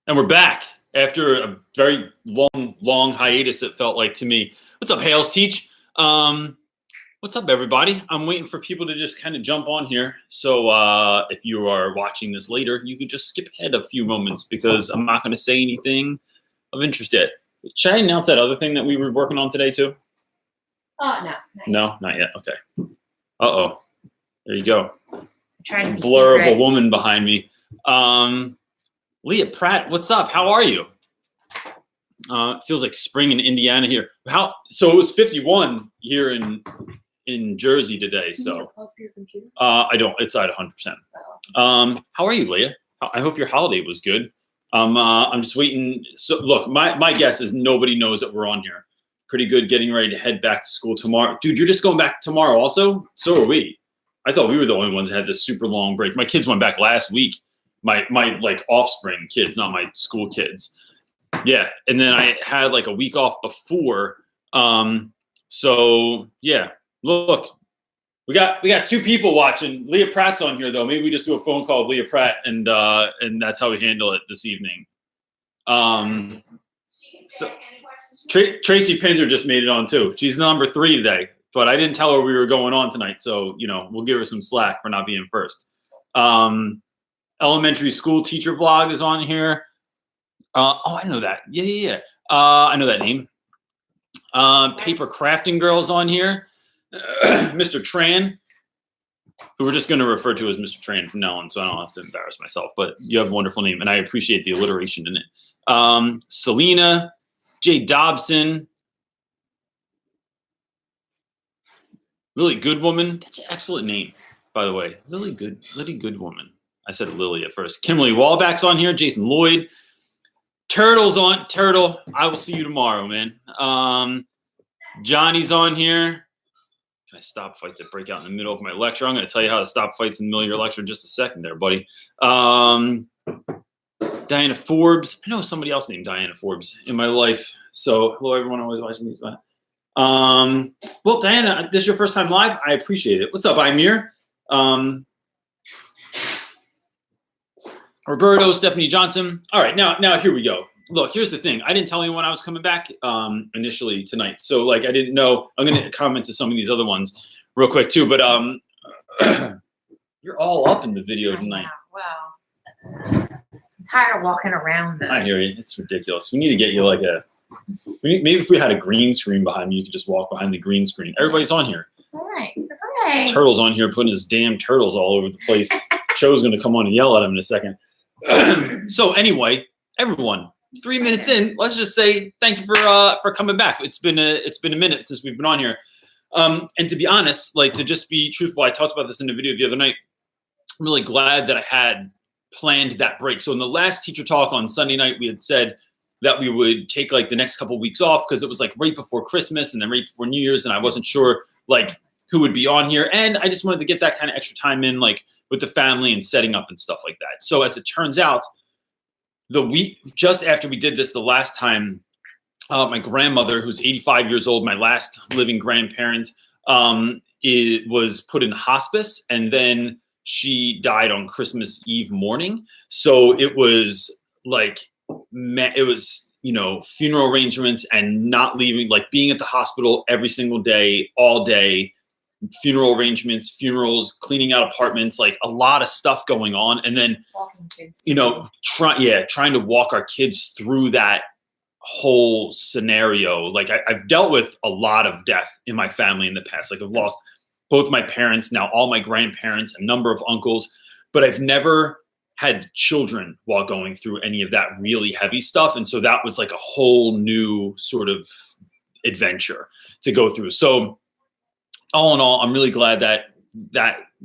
And we're back after a very long hiatus, it felt like to me. What's up, Hales Teach? What's up, everybody? I'm waiting for people to just kind of jump on here. So if you are watching this later, you could just skip ahead a few moments because I'm not going to say anything of interest yet. Should I announce that other thing that we were working on today, too? No. No, not yet. Okay. Uh-oh. There you go. Trying to be Blur secret. of a woman behind me. Leah Pratt, what's up? How are you? It feels like spring in Indiana here. So it was 51 here in Jersey today. Can you plug for your computer? I don't. It's at 100%. How are you, Leah? I hope your holiday was good. I'm just waiting. So look, my guess is nobody knows that we're on here. Pretty good getting ready to head back to school tomorrow. Dude, you're just going back tomorrow also? So are we. I thought we were the only ones that had this super long break. My kids went back last week. My like offspring kids, not my school kids. Yeah. And then I had like a week off before. So yeah, look, we got two people watching. Leah Pratt's on here though. Maybe we just do a phone call with Leah Pratt and that's how we handle it this evening. So Tracy Pinder just made it on too. She's number 3 today, but I didn't tell her we were going on tonight. So, we'll give her some slack for not being first. Elementary school teacher vlog is on here. I know that. Yeah. I know that name. Paper crafting girl's on here. Mr. Tran, who we're just going to refer to as Mr. Tran from now on, so I don't have to embarrass myself. But you have a wonderful name, and I appreciate the alliteration in it. Selena, Jay Dobson, Lily Goodwoman. That's an excellent name, by the way. Lily Goodwoman. I said Lily at first. Kimberly Wallback's on here. Jason Lloyd. Turtle's on. Turtle, I will see you tomorrow, man. Johnny's on here. Can I stop fights that break out in the middle of my lecture? I'm going to tell you how to stop fights in the middle of your lecture in just a second there, buddy. Diana Forbes. I know somebody else named Diana Forbes in my life. So hello, everyone always watching these. Well, Diana, this is your first time live. I appreciate it. What's up, Imir? Roberto, Stephanie Johnson. All right, now here we go. Look, here's the thing. I didn't tell anyone I was coming back initially tonight. So like I didn't know. I'm going to comment to some of these other ones real quick too. But you're all up in the video tonight. Well, I'm tired of walking around though. I hear you. It's ridiculous. We need to get you like maybe if we had a green screen behind me, you could just walk behind the green screen. Everybody's on here. All right. Hooray. Turtle's on here putting his damn turtles all over the place. Joe's going to come on and yell at him in a second. So anyway, everyone, 3 minutes in, let's just say thank you for coming back. It's been a minute since we've been on here. And to be honest, like to just be truthful, I talked about this in the video the other night. I'm really glad that I had planned that break. So in the last teacher talk on Sunday night, we had said that we would take like the next couple of weeks off because it was like right before Christmas and then right before New Year's, and I wasn't sure like who would be on here. And I just wanted to get that kind of extra time in, like with the family and setting up and stuff like that. So as it turns out, the week just after we did this the last time, my grandmother, who's 85 years old, my last living grandparent, was put in hospice, and then she died on Christmas Eve morning. So it was like, funeral arrangements and not leaving, like being at the hospital every single day, all day, funeral arrangements, funerals, cleaning out apartments, like a lot of stuff going on. And then, Walking kids. Trying to walk our kids through that whole scenario. Like I've dealt with a lot of death in my family in the past. Like I've lost both my parents, now all my grandparents, a number of uncles, but I've never had children while going through any of that really heavy stuff. And so that was like a whole new sort of adventure to go through. So all in all, I'm really glad that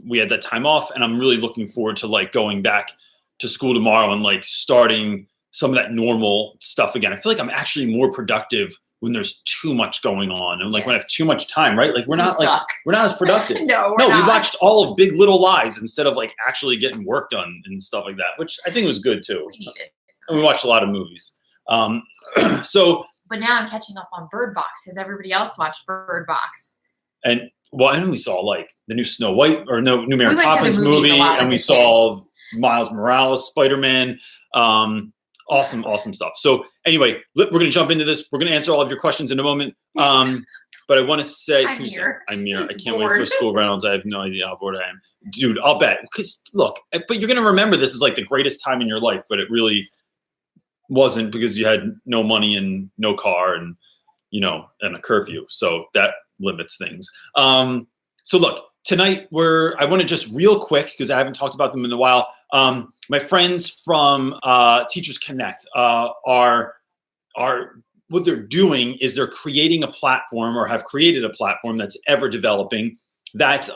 we had that time off, and I'm really looking forward to like going back to school tomorrow and like starting some of that normal stuff again. I feel like I'm actually more productive when there's too much going on, and like when I have too much time, right? Like we're not as productive. No, we watched all of Big Little Lies instead of like actually getting work done and stuff like that, which I think was good too. We need it. And we watched a lot of movies. But now I'm catching up on Bird Box. Has everybody else watched Bird Box? And we saw like the new Snow White or new Mary We went to the Poppins movies movie, a lot and with we the saw kids. Miles Morales, Spider-Man. Awesome stuff. So anyway, we're going to jump into this. We're going to answer all of your questions in a moment. But I want to say, I'm here. I can't wait for school, Reynolds. I have no idea how bored I am. Dude, I'll bet. Because look, but you're going to remember this is like the greatest time in your life, but it really wasn't because you had no money and no car and, and a curfew. So that limits things. So look, tonight I want to just real quick, because I haven't talked about them in a while. My friends from Teachers Connect are what they're doing is they're creating a platform, or have created a platform that's ever developing, that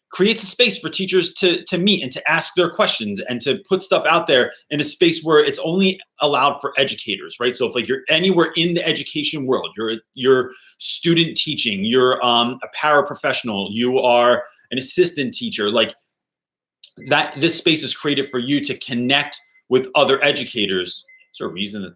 creates a space for teachers to meet and to ask their questions and to put stuff out there in a space where it's only allowed for educators, right? So if like you're anywhere in the education world, you're student teaching, you're a paraprofessional, you are an assistant teacher, like that, this space is created for you to connect with other educators. Is there a reason that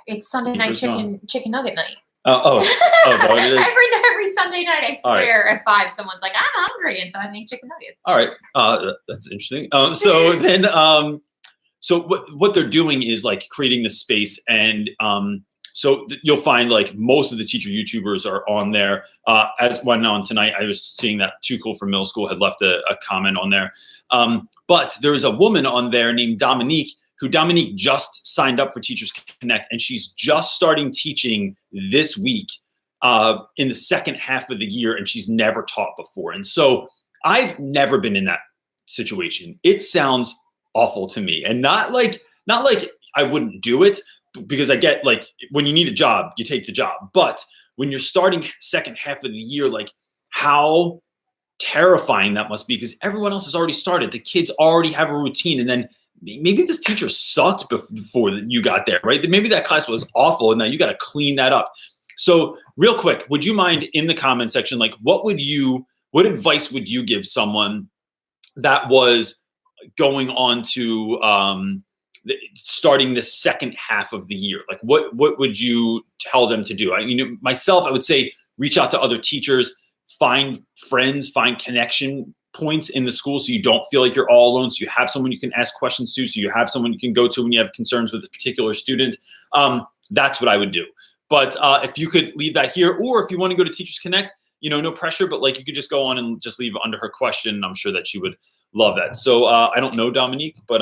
it's Sunday night chicken nugget night. Is that what it is? Every Sunday night, I swear, at 5, someone's like, I'm hungry, and so I make chicken nuggets. All right, that's interesting. So then, so what they're doing is like creating the space, and so you'll find like most of the teacher YouTubers are on there. As went on tonight, I was seeing that Too Cool for Middle School had left a comment on there. But there is a woman on there named Dominique, who just signed up for Teachers Connect, and she's just starting teaching this week in the second half of the year, and she's never taught before. And so I've never been in that situation. It sounds awful to me, and not like I wouldn't do it, because I get like when you need a job, you take the job. But when you're starting second half of the year, like how terrifying that must be, because everyone else has already started. The kids already have a routine, and then maybe this teacher sucked before you got there, right? Maybe that class was awful and now you got to clean that up. So real quick, would you mind in the comment section, like what advice would you give someone that was going on to starting the second half of the year? Like what would you tell them to do? Myself, I would say reach out to other teachers, find friends, find connection points in the school, so you don't feel like you're all alone, so you have someone you can ask questions to, so you have someone you can go to when you have concerns with a particular student. That's what I would do. But if you could leave that here, or if you want to go to Teachers Connect, no pressure, but like you could just go on and just leave under her question. I'm sure that she would love that. So I don't know Dominique, but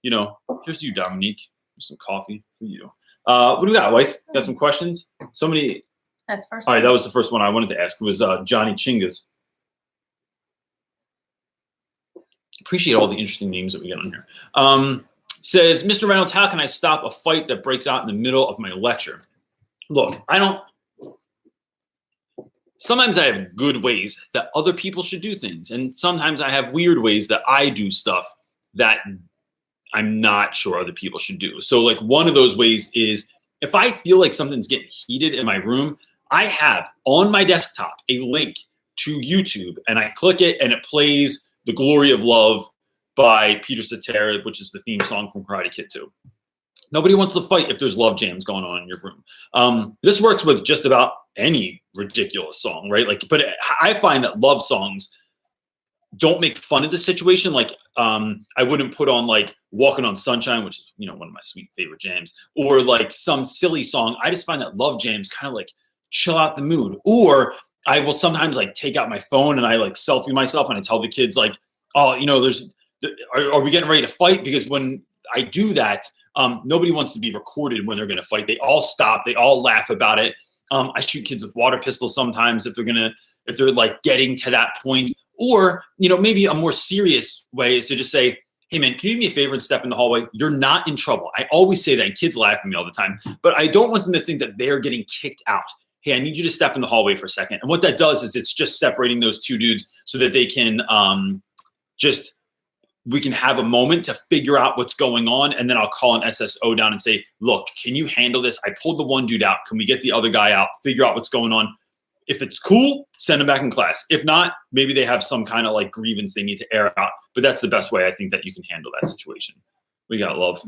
here's you, Dominique. Here's some coffee for you. What do we got, wife? Got some questions? Somebody. That's first. All right, that was the first one I wanted to ask. It was Johnny Chingas. Appreciate all the interesting names that we get on here. Says, Mr. Reynolds, how can I stop a fight that breaks out in the middle of my lecture? Look, sometimes I have good ways that other people should do things. And sometimes I have weird ways that I do stuff that I'm not sure other people should do. So like one of those ways is if I feel like something's getting heated in my room, I have on my desktop a link to YouTube, and I click it and it plays The Glory of Love by Peter Cetera, which is the theme song from Karate Kid 2. Nobody wants to fight if there's love jams going on in your room. This works with just about any ridiculous song, right? Like, but I find that love songs don't make fun of the situation. Like, I wouldn't put on like Walking on Sunshine, which is, one of my sweet favorite jams, or like some silly song. I just find that love jams kind of like chill out the mood. Or I will sometimes like take out my phone and I like selfie myself and I tell the kids like, oh, are we getting ready to fight? Because when I do that, nobody wants to be recorded when they're going to fight. They all stop. They all laugh about it. I shoot kids with water pistols sometimes if they're like getting to that point. Or, maybe a more serious way is to just say, hey man, can you do me a favor and step in the hallway? You're not in trouble. I always say that, and kids laugh at me all the time, but I don't want them to think that they're getting kicked out. Hey, I need you to step in the hallway for a second. And what that does is it's just separating those two dudes so that they can we can have a moment to figure out what's going on. And then I'll call an SSO down and say, look, can you handle this? I pulled the one dude out. Can we get the other guy out? Figure out what's going on. If it's cool, send them back in class. If not, maybe they have some kind of like grievance they need to air out. But that's the best way I think that you can handle that situation. We got love.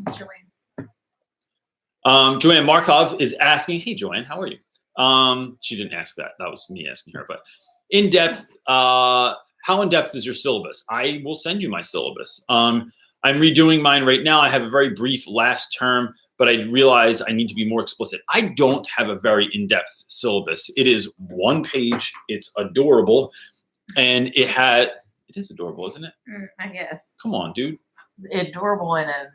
Joanne Markov is asking, hey, Joanne, how are you? She didn't ask that. That was me asking her. But in depth, how in depth is your syllabus? I will send you my syllabus. I I'm redoing mine right now. I have a very brief last term, but I realize I need to be more explicit. I don't have a very in-depth syllabus. It is 1 page. It's adorable. And it is adorable, isn't it? I guess. Come on, dude. Adorable in a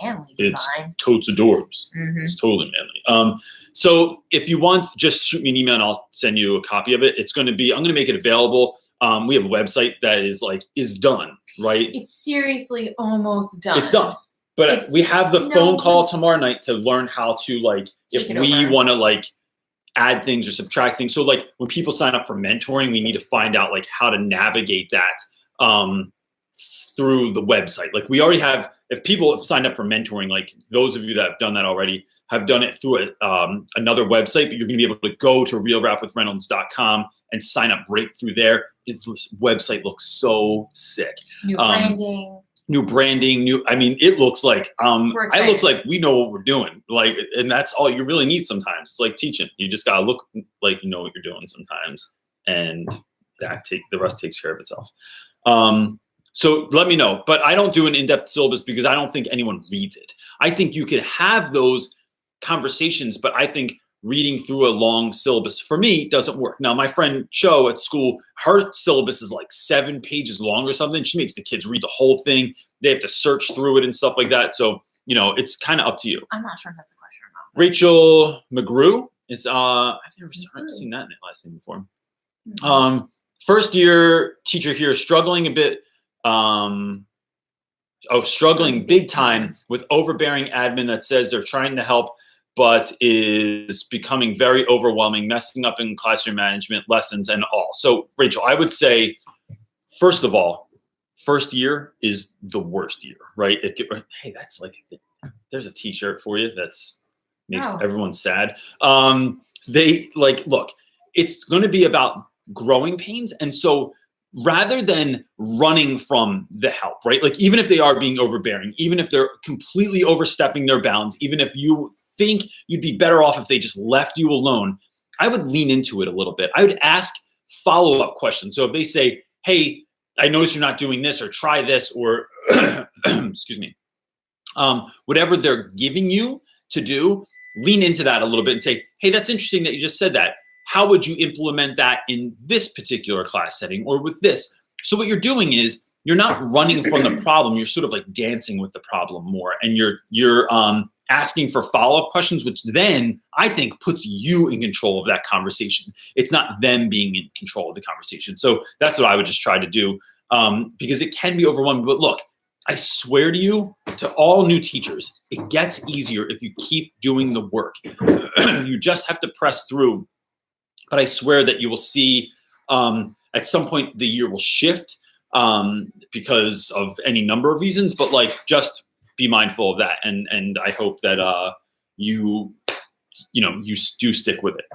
manly design. It's totes adorbs. Mm-hmm. It's totally manly. So if you want, just shoot me an email and I'll send you a copy of it. I'm going to make it available. We have a website that is done, right? It's seriously almost done. It's done. But we have the phone call tomorrow night to learn how to, like, if we want to, like, add things or subtract things. So, like, when people sign up for mentoring, we need to find out, like, how to navigate that through the website. Like, we already have, if people have signed up for mentoring, like those of you that have done that already have done it through another website, but you're going to be able to go to realrapwithreynolds.com and sign up right through there. This website looks so sick. New branding, it looks like we know what we're doing. Like, and that's all you really need sometimes. It's like teaching. You just gotta look like you know what you're doing sometimes, and the rest takes care of itself. So let me know. But I don't do an in-depth syllabus because I don't think anyone reads it. I think you could have those conversations, but I think reading through a long syllabus for me doesn't work. Now, my friend Cho at school, her syllabus is like 7 pages long or something. She makes the kids read the whole thing. They have to search through it and stuff like that. So, it's kind of up to you. I'm not sure if that's a question or not. Rachel McGrew is, I've never seen that last name before. Mm-hmm. First year teacher here is struggling a bit. Struggling big time with overbearing admin that says they're trying to help, but is becoming very overwhelming, messing up in classroom management, lessons, and all. So, Rachel, I would say, first of all, first year is the worst year, right? Hey, that's like, there's a T-shirt for you that's makes everyone sad. Look, it's going to be about growing pains, and so rather than running from the help, right? Like, even if they are being overbearing, even if they're completely overstepping their bounds, even if you think you'd be better off if they just left you alone, I would lean into it a little bit. I would ask follow-up questions. So if they say, hey, I notice you're not doing this, or try this, or excuse me, whatever they're giving you to do, lean into that a little bit and say, hey, that's interesting that you just said that. How would you implement that in this particular class setting or with this? So what you're doing is you're not running from the problem. You're sort of like dancing with the problem more, and you're asking for follow-up questions, which then I think puts you in control of that conversation. It's not them being in control of the conversation. So that's what I would just try to do, because it can be overwhelming. But look, I swear to you, to all new teachers, it gets easier if you keep doing the work. You just have to press through. But I swear that you will see at some point the year will shift because of any number of reasons. But like, just be mindful of that, and I hope that you do stick with it.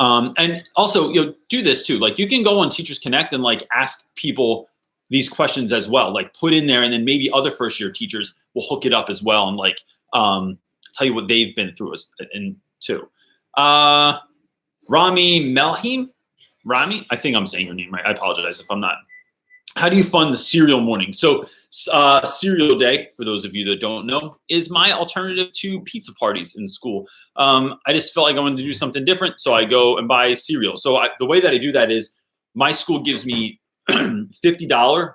And also, do this too. Like, you can go on Teachers Connect and like ask people these questions as well. Like, put in there, and then maybe other first year teachers will hook it up as well, and like tell you what they've been through too. Rami Melhim, I think I'm saying your name right. I apologize if I'm not. How do you fund the cereal morning? So cereal day, for those of you that don't know, is my alternative to pizza parties in school. I just felt like I wanted to do something different, so I go and buy cereal. So the way that I do that is my school gives me $50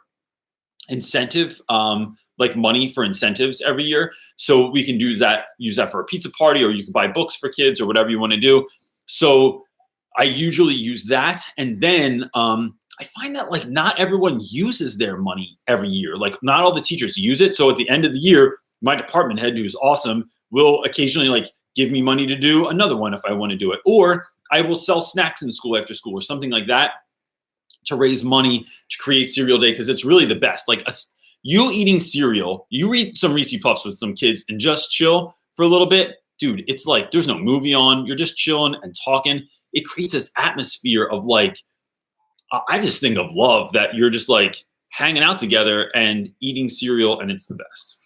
incentive, like money for incentives every year. So we can use that for a pizza party, or you can buy books for kids, or whatever you want to do. So I usually use that. And then I find that like not everyone uses their money every year. Like, not all the teachers use it. So at the end of the year, my department head, who's awesome, will occasionally like give me money to do another one if I want to do it. Or I will sell snacks in school after school or something like that to raise money to create cereal day, because it's really the best. Like, you eating cereal, you eat some Reese Puffs with some kids and just chill for a little bit. Dude, it's like there's no movie on. You're just chilling and talking. It creates this atmosphere of like, I just think of love, that you're just like hanging out together and eating cereal, and it's the best.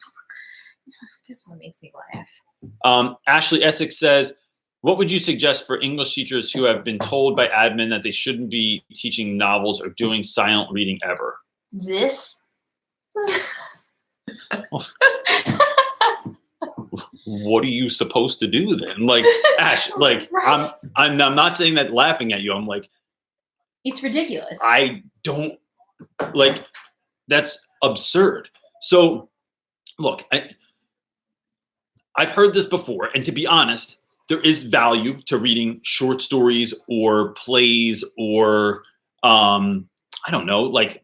This one makes me laugh. Ashley Essex says, what would you suggest for English teachers who have been told by admin that they shouldn't be teaching novels or doing silent reading ever? This? What are you supposed to do then? Like, Ash, like, Right. I'm not saying that laughing at you. I'm like, it's ridiculous. I don't like, that's absurd. So look, I've heard this before, and to be honest, there is value to reading short stories or plays or I don't know, like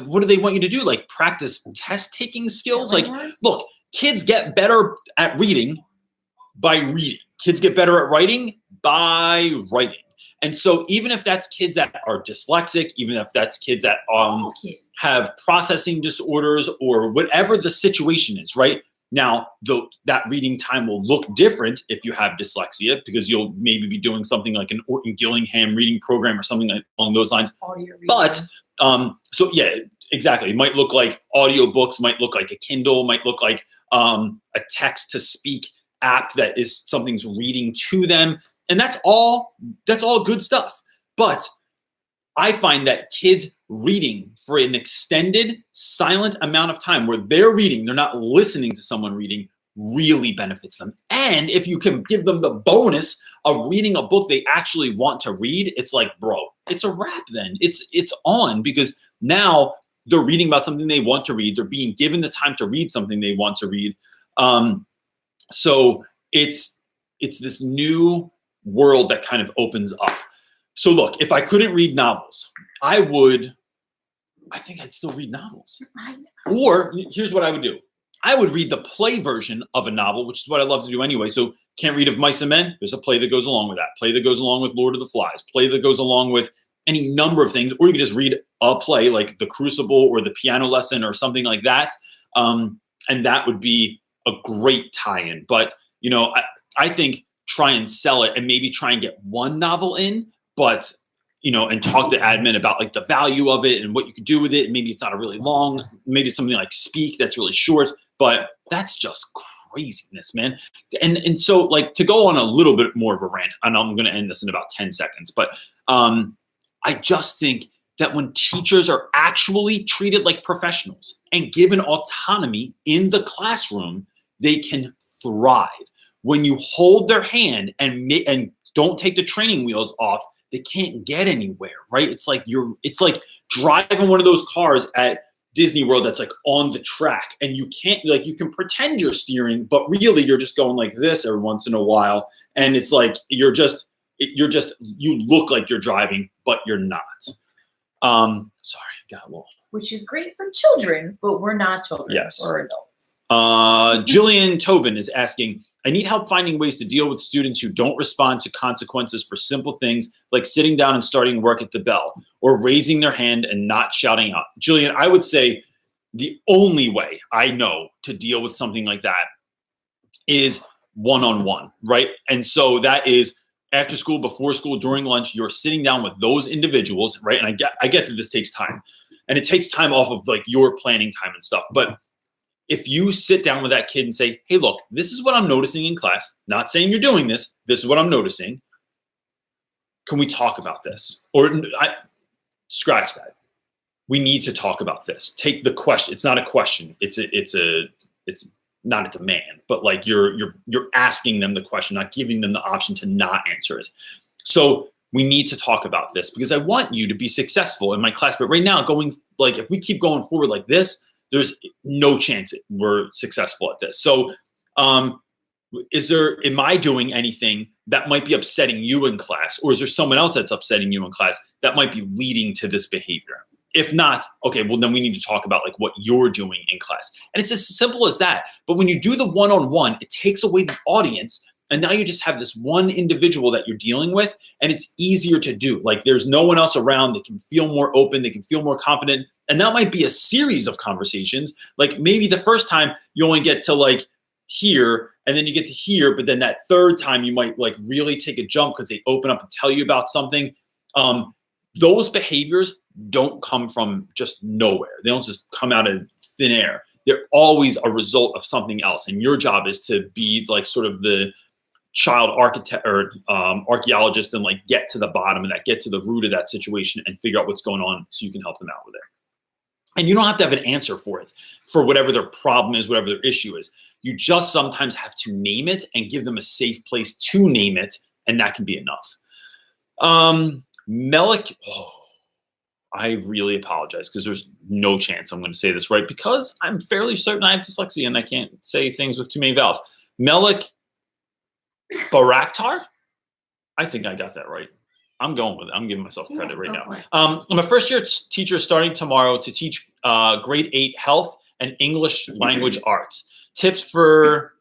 what do they want you to do? Like practice test taking skills? Like, look, kids get better at reading by reading. Kids get better at writing by writing. And so even if that's kids that are dyslexic, even if that's kids that have processing disorders or whatever the situation is, right? Now, that reading time will look different if you have dyslexia because you'll maybe be doing something like an Orton Gillingham reading program or something along those lines. But so yeah, exactly. It might look like audiobooks, might look like a Kindle, might look like a text to speak app that is something's reading to them. And that's all good stuff. But I find that kids reading for an extended silent amount of time where they're reading, they're not listening to someone reading, really benefits them. And if you can give them the bonus of reading a book they actually want to read, it's like, bro, it's a wrap then. It's on because now they're reading about something they want to read. They're being given the time to read something they want to read. So it's this new world that kind of opens up. So look, if I couldn't read novels, I think I'd still read novels. Or here's what I would do. I would read the play version of a novel, which is what I love to do anyway. So can't read Of Mice and Men? There's a play that goes along with that. Play that goes along with Lord of the Flies. Play that goes along with any number of things. Or you can just read a play like The Crucible or The Piano Lesson or something like that. And that would be a great tie-in. But, you know, I think try and sell it and maybe try and get one novel in, but, you know, and talk to admin about like the value of it and what you could do with it. Maybe it's not a really long, maybe it's something like Speak that's really short, but that's just craziness, man. And so like to go on a little bit more of a rant, and I'm going to end this in about 10 seconds, but I just think that when teachers are actually treated like professionals and given autonomy in the classroom, they can thrive. When you hold their hand and don't take the training wheels off, they can't get anywhere, right? It's like driving one of those cars at Disney World that's like on the track, and you can't, like, you can pretend you're steering, but really you're just going like this every once in a while, and it's like you look like you're driving, but you're not. Sorry, got a little. Which is great for children, but we're not children. Yes. We're adults. Jillian Tobin is asking, I need help finding ways to deal with students who don't respond to consequences for simple things like sitting down and starting work at the bell or raising their hand and not shouting out. Jillian, I would say the only way I know to deal with something like that is one-on-one, right? And so that is after school, before school, during lunch, you're sitting down with those individuals, right? And I get that this takes time, and it takes time off of like your planning time and stuff. But if you sit down with that kid and say, hey, look, this is what I'm noticing in class, not saying you're doing this, this is what I'm noticing. Can we talk about this? Or scratch that. We need to talk about this. Take the question. It's not a question. It's not a demand, but like you're asking them the question, not giving them the option to not answer it. So we need to talk about this because I want you to be successful in my class. But right now, if we keep going forward like this, there's no chance we're successful at this. So am I doing anything that might be upsetting you in class? Or is there someone else that's upsetting you in class that might be leading to this behavior? If not, okay, well, then we need to talk about like what you're doing in class. And it's as simple as that. But when you do the one-on-one, it takes away the audience. And now you just have this one individual that you're dealing with, and it's easier to do. Like there's no one else around. They can feel more open. They can feel more confident. And that might be a series of conversations. Like maybe the first time you only get to like here, and then you get to here, but then that third time you might like really take a jump because they open up and tell you about something. Those behaviors don't come from just nowhere. They don't just come out of thin air. They're always a result of something else. And your job is to be like sort of the child architect or archaeologist and like get to the bottom of that, get to the root of that situation and figure out what's going on so you can help them out with it. And you don't have to have an answer for it, for whatever their problem is, whatever their issue is. You just sometimes have to name it and give them a safe place to name it, and that can be enough. Melik, I really apologize because there's no chance I'm going to say this right because I'm fairly certain I have dyslexia and I can't say things with too many vowels. Melik Baraktar? I think I got that right. I'm going with it. I'm giving myself credit right now. I'm a first-year teacher starting tomorrow to teach grade 8 health and English language arts. Tips for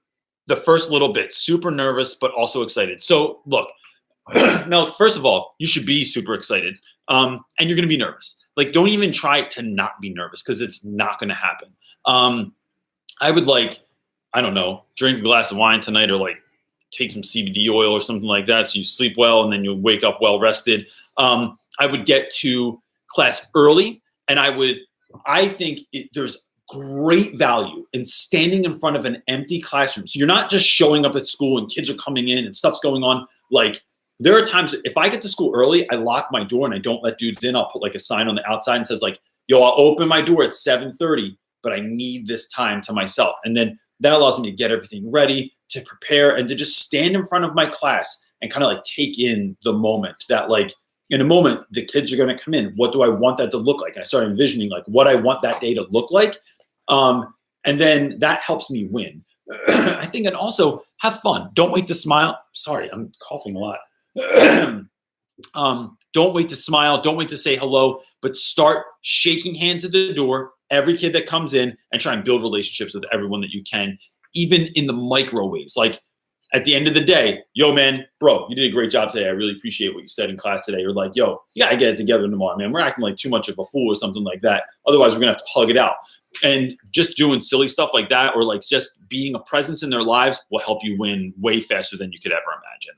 the first little bit. Super nervous, but also excited. So look, Mel, first of all, you should be super excited. And you're going to be nervous. Like, don't even try to not be nervous because it's not going to happen. I would I don't know, drink a glass of wine tonight or take some CBD oil or something like that so you sleep well and then you'll wake up well rested. I would get to class early, and I think there's great value in standing in front of an empty classroom. So you're not just showing up at school and kids are coming in and stuff's going on. There are times if I get to school early, I lock my door and I don't let dudes in. I'll put a sign on the outside and says yo, I'll open my door at 7:30, but I need this time to myself. And then that allows me to get everything ready, to prepare, and to just stand in front of my class and kind of take in the moment that in a moment, the kids are going to come in. What do I want that to look like? I start envisioning what I want that day to look like. And then that helps me win. I think, and also have fun. Don't wait to smile. Sorry, I'm coughing a lot. Don't wait to smile. Don't wait to say hello, but start shaking hands at the door, every kid that comes in, and try and build relationships with everyone that you can, even in the micro ways. At the end of the day, yo, man, bro, you did a great job today. I really appreciate what you said in class today. Or yo, yeah, I get it together tomorrow, man. We're acting too much of a fool or something like that. Otherwise, we're going to have to hug it out. And just doing silly stuff like that, or just being a presence in their lives, will help you win way faster than you could ever imagine.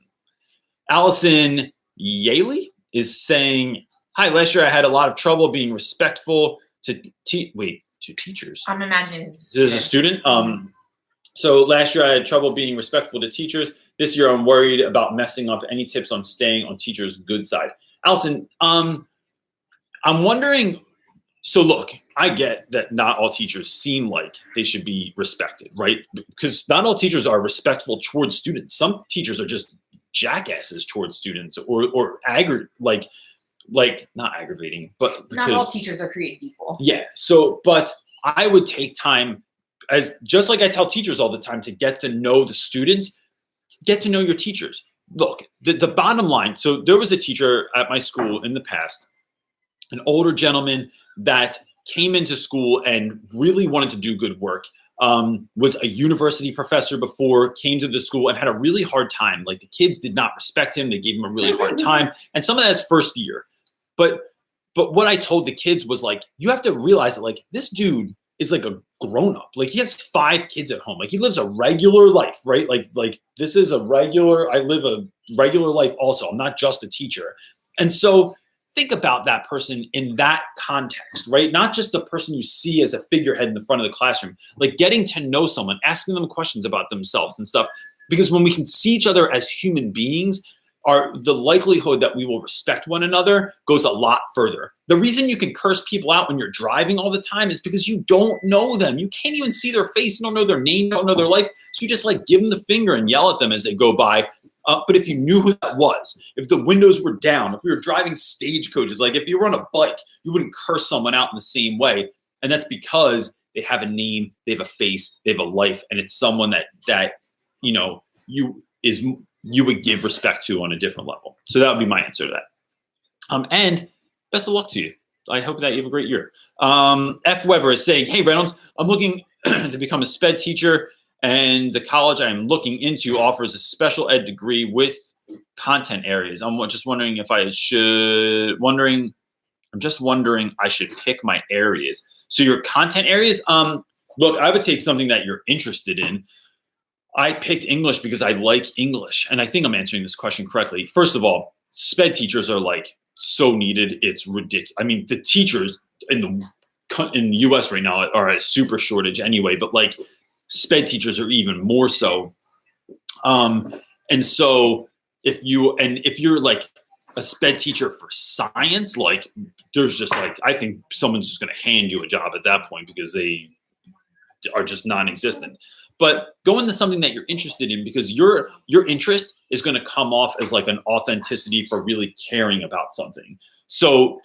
Allison Yaley is saying, hi, last year I had a lot of trouble being respectful to teachers. I'm imagining this is a student. So last year I had trouble being respectful to teachers. This year I'm worried about messing up. Any tips on staying on teachers' good side? Allison, I'm wondering, so look, I get that not all teachers seem like they should be respected, right? Because not all teachers are respectful towards students. Some teachers are just jackasses towards students or not aggravating, but not all teachers are created equal. Yeah. So, but I would take time, just like I tell teachers all the time, to get to know the students, get to know your teachers. Look, the bottom line. So there was a teacher at my school in the past, an older gentleman that came into school and really wanted to do good work. Was a university professor before, came to the school and had a really hard time. The kids did not respect him. They gave him a really hard time. And some of that's first year. But what I told the kids was you have to realize that this dude is a grown up. He has 5 kids at home. He lives a regular life, right? This is I live a regular life also. I'm not just a teacher. And so think about that person in that context, right? Not just the person you see as a figurehead in the front of the classroom, getting to know someone, asking them questions about themselves and stuff. Because when we can see each other as human beings, the likelihood that we will respect one another goes a lot further. The reason you can curse people out when you're driving all the time is because you don't know them. You can't even see their face. You don't know their name. You don't know their life. So you just give them the finger and yell at them as they go by. But if you knew who that was, if the windows were down, if we were driving stagecoaches, if you were on a bike, you wouldn't curse someone out in the same way. And that's because they have a name, they have a face, they have a life, and it's someone that you would give respect to on a different level. So that would be my answer to that. And best of luck to you. I hope that you have a great year. F. Weber is saying, hey, Reynolds, I'm looking to become a SPED teacher, and the college I'm looking into offers a special ed degree with content areas. I'm just wondering I should pick my areas. So your content areas, look, I would take something that you're interested in. I picked English because I like English, and I think I'm answering this question correctly. First of all, SPED teachers are so needed. It's ridiculous. I mean, the teachers in the U.S. right now are at a super shortage anyway, but SPED teachers are even more so. And so if you're a sped teacher for science, like there's just like, I think someone's just going to hand you a job at that point because they are just non-existent. But go into something that you're interested in, because your interest is going to come off as like an authenticity for really caring about something. So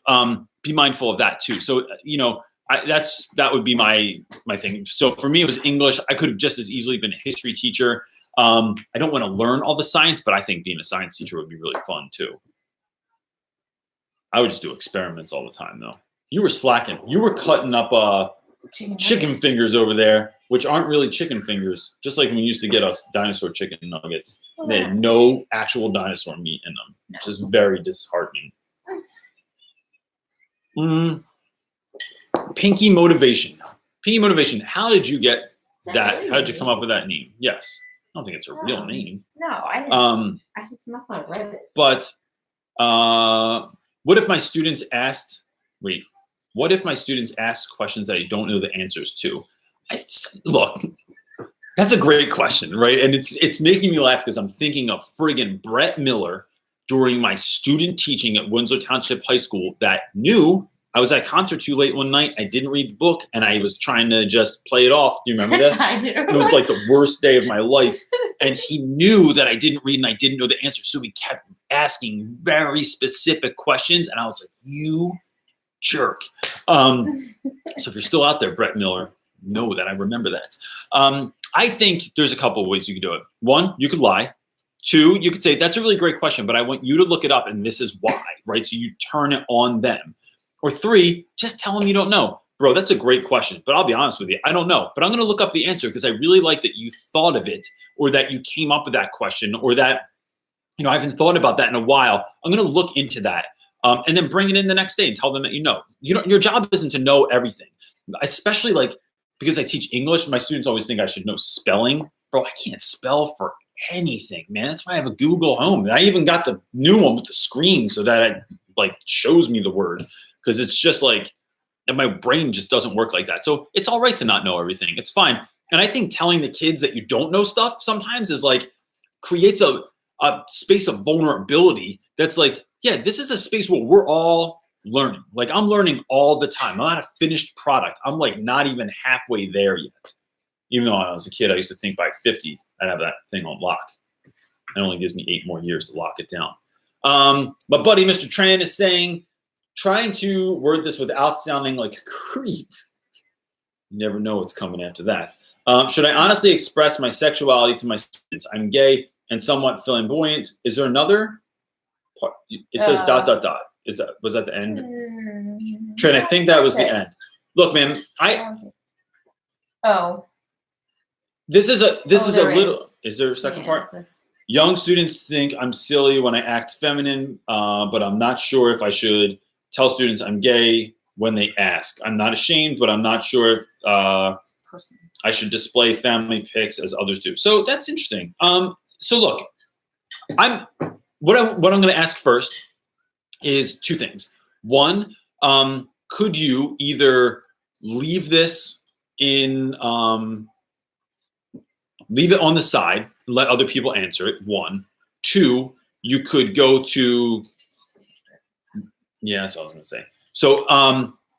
be mindful of that too. So, you know, that would be my thing. So for me, it was English. I could have just as easily been a history teacher. I don't want to learn all the science, but I think being a science teacher would be really fun too. I would just do experiments all the time though. You were slacking. You were cutting up chicken fingers over there, which aren't really chicken fingers. Just like when we used to get us dinosaur chicken nuggets. They had no actual dinosaur meat in them, which is very disheartening. Pinky Motivation. Pinky Motivation. How did you get that? How did you come up with that name? Yes. I don't think it's a real name. No, I didn't. I just must not have read it. But what if my students asked, what if my students ask questions that I don't know the answers to? Look, that's a great question, right? And it's making me laugh because I'm thinking of friggin' Brett Miller during my student teaching at Windsor Township High School that knew I was at concert too late one night. I didn't read the book and I was trying to just play it off. Do you remember this? I do. It was like the worst day of my life. And he knew that I didn't read and I didn't know the answer. So he kept asking very specific questions. And I was like, you jerk. So if you're still out there, Brett Miller, know that I remember that. I think there's a couple of ways you could do it. One, you could lie. Two, you could say, that's a really great question, but I want you to look it up and this is why, right? So you turn it on them. Or three, just tell them you don't know. Bro, that's a great question, but I'll be honest with you, I don't know. But I'm gonna look up the answer because I really like that you thought of it, or that you came up with that question, or that, you know, I haven't thought about that in a while. I'm gonna look into that. And then bring it in the next day and tell them that you know. Your job isn't to know everything. Especially like, because I teach English, my students always think I should know spelling. Bro, I can't spell for anything, man. That's why I have a Google Home. And I even got the new one with the screen so that it like shows me the word. Because it's just like, and my brain just doesn't work like that. So it's all right to not know everything. It's fine. And I think telling the kids that you don't know stuff sometimes is like, creates a space of vulnerability that's like, yeah, this is a space where we're all learning. Like I'm learning all the time. I'm not a finished product. I'm like not even halfway there yet. Even though when I was a kid, I used to think by 50, I'd have that thing on lock. It only gives me 8 more years to lock it down. My buddy, Mr. Tran, is saying, trying to word this without sounding like a creep. You never know what's coming after that. Should I honestly express my sexuality to my students? I'm gay and somewhat flamboyant. Is there another part? It says ... Was that the end? Tran, I think that was the end. Look, man, this is a little. Is there a second part? Young students think I'm silly when I act feminine, but I'm not sure if I should tell students I'm gay when they ask. I'm not ashamed, but I'm not sure if I should display family pics as others do. So that's interesting. So look, what I'm going to ask first is 2 things. One, could you either leave this in, leave it on the side, let other people answer it, 1. 2, you could go to, yeah, that's what I was gonna say. So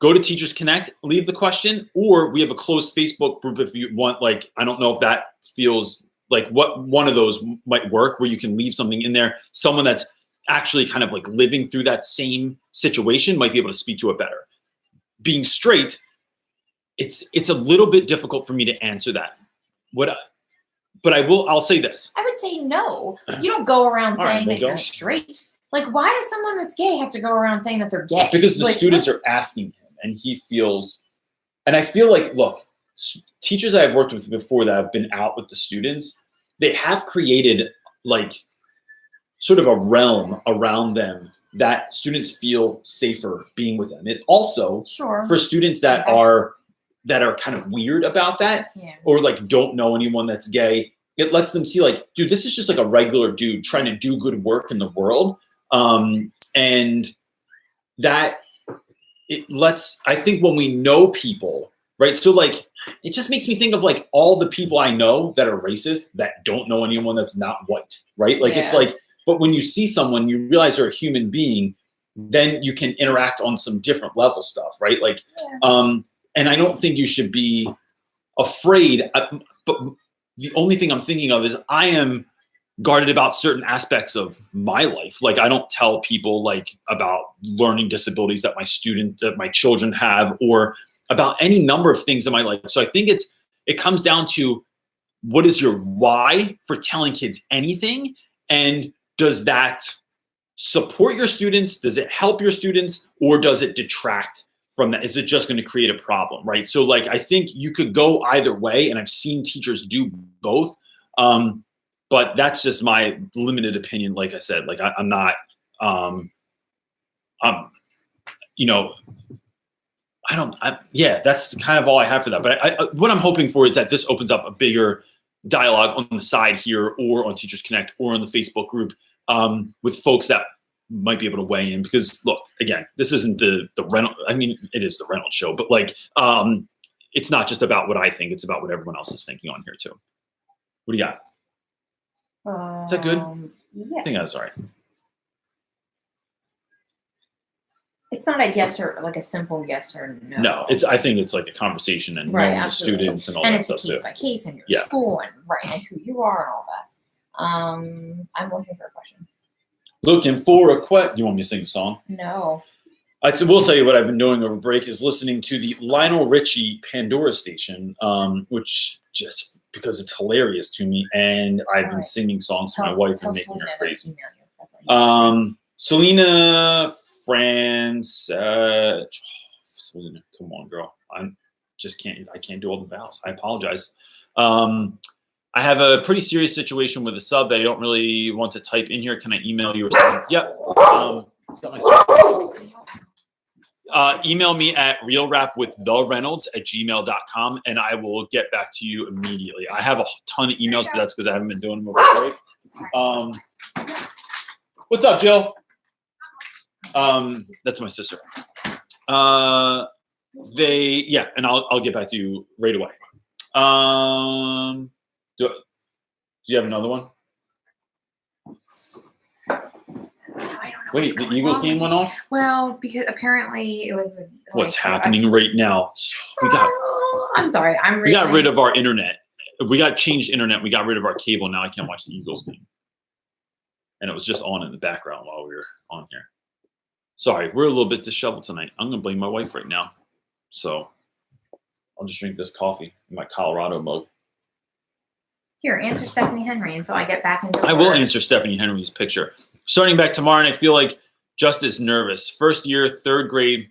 go to Teachers Connect, leave the question, or we have a closed Facebook group if you want, like, I don't know if that feels like what one of those might work, where you can leave something in there. Someone that's actually kind of like living through that same situation might be able to speak to it better. Being straight, it's a little bit difficult for me to answer that. But I'll say this. I would say no. You don't go around saying that you're straight. Like, why does someone that's gay have to go around saying that they're gay? Because the students are asking him, and he feels, and I feel like, look, teachers I've worked with before that have been out with the students, they have created like sort of a realm around them that students feel safer being with them. It also, for students that are kind of weird about that, or like don't know anyone that's gay, it lets them see like, dude, this is just like a regular dude trying to do good work in the world. And that it lets, I think when we know people, right? So like, it just makes me think of like all the people I know that are racist that don't know anyone that's not white, right? Like, it's like, But when you see someone, you realize they're a human being, then you can interact on some different level stuff, right? Like, and I don't think you should be afraid. But the only thing I'm thinking of is I am guarded about certain aspects of my life. Like, I don't tell people like about learning disabilities that my children have, or about any number of things in my life. So I think it comes down to, what is your why for telling kids anything? And does that support your students? Does it help your students? Or does it detract from that? Is it just going to create a problem, right? So like, I think you could go either way, and I've seen teachers do both. But that's just my limited opinion. Like I said, like I'm not, that's kind of all I have for that. But what I'm hoping for is that this opens up a bigger dialogue on the side here, or on Teachers Connect, or on the Facebook group, with folks that might be able to weigh in. Because look, again, this isn't the Reynolds. I mean, it is the Reynolds show, but like, it's not just about what I think; it's about what everyone else is thinking on here too. What do you got? Is that good? Yes. I think that's all right. It's not a yes or like a simple yes or no. No, I think it's like a conversation, and knowing the students and all that stuff too. And it's a case by case in your school, and and who you are and all that. I'm looking for a question. Looking for a question. You want me to sing a song? No. I will tell you what I've been doing over break is listening to the Lionel Richie Pandora station, which just because it's hilarious to me, and I've been singing songs to my wife and making her crazy. Selena Selena, come on, girl. I can't do all the vowels. I apologize. I have a pretty serious situation with a sub that I don't really want to type in here. Can I email you or something? Yep. Email me at realrapwiththereynolds@gmail.com, and I will get back to you immediately. I have a ton of emails, but that's because I haven't been doing them over break. What's up, Jill? That's my sister. And I'll get back to you right away. Do you have another one? Wait, the Eagles game went off? Well, because apparently it was. What's happening right now? I'm sorry. We got rid of our internet. We got changed internet. We got rid of our cable. Now I can't watch the Eagles game. And it was just on in the background while we were on here. Sorry, we're a little bit disheveled tonight. I'm going to blame my wife right now. So I'll just drink this coffee in my Colorado mug. Here, answer Stephanie Henry until I get back into I will answer Stephanie Henry's picture. Starting back tomorrow, and I feel like just as nervous. First year, third grade.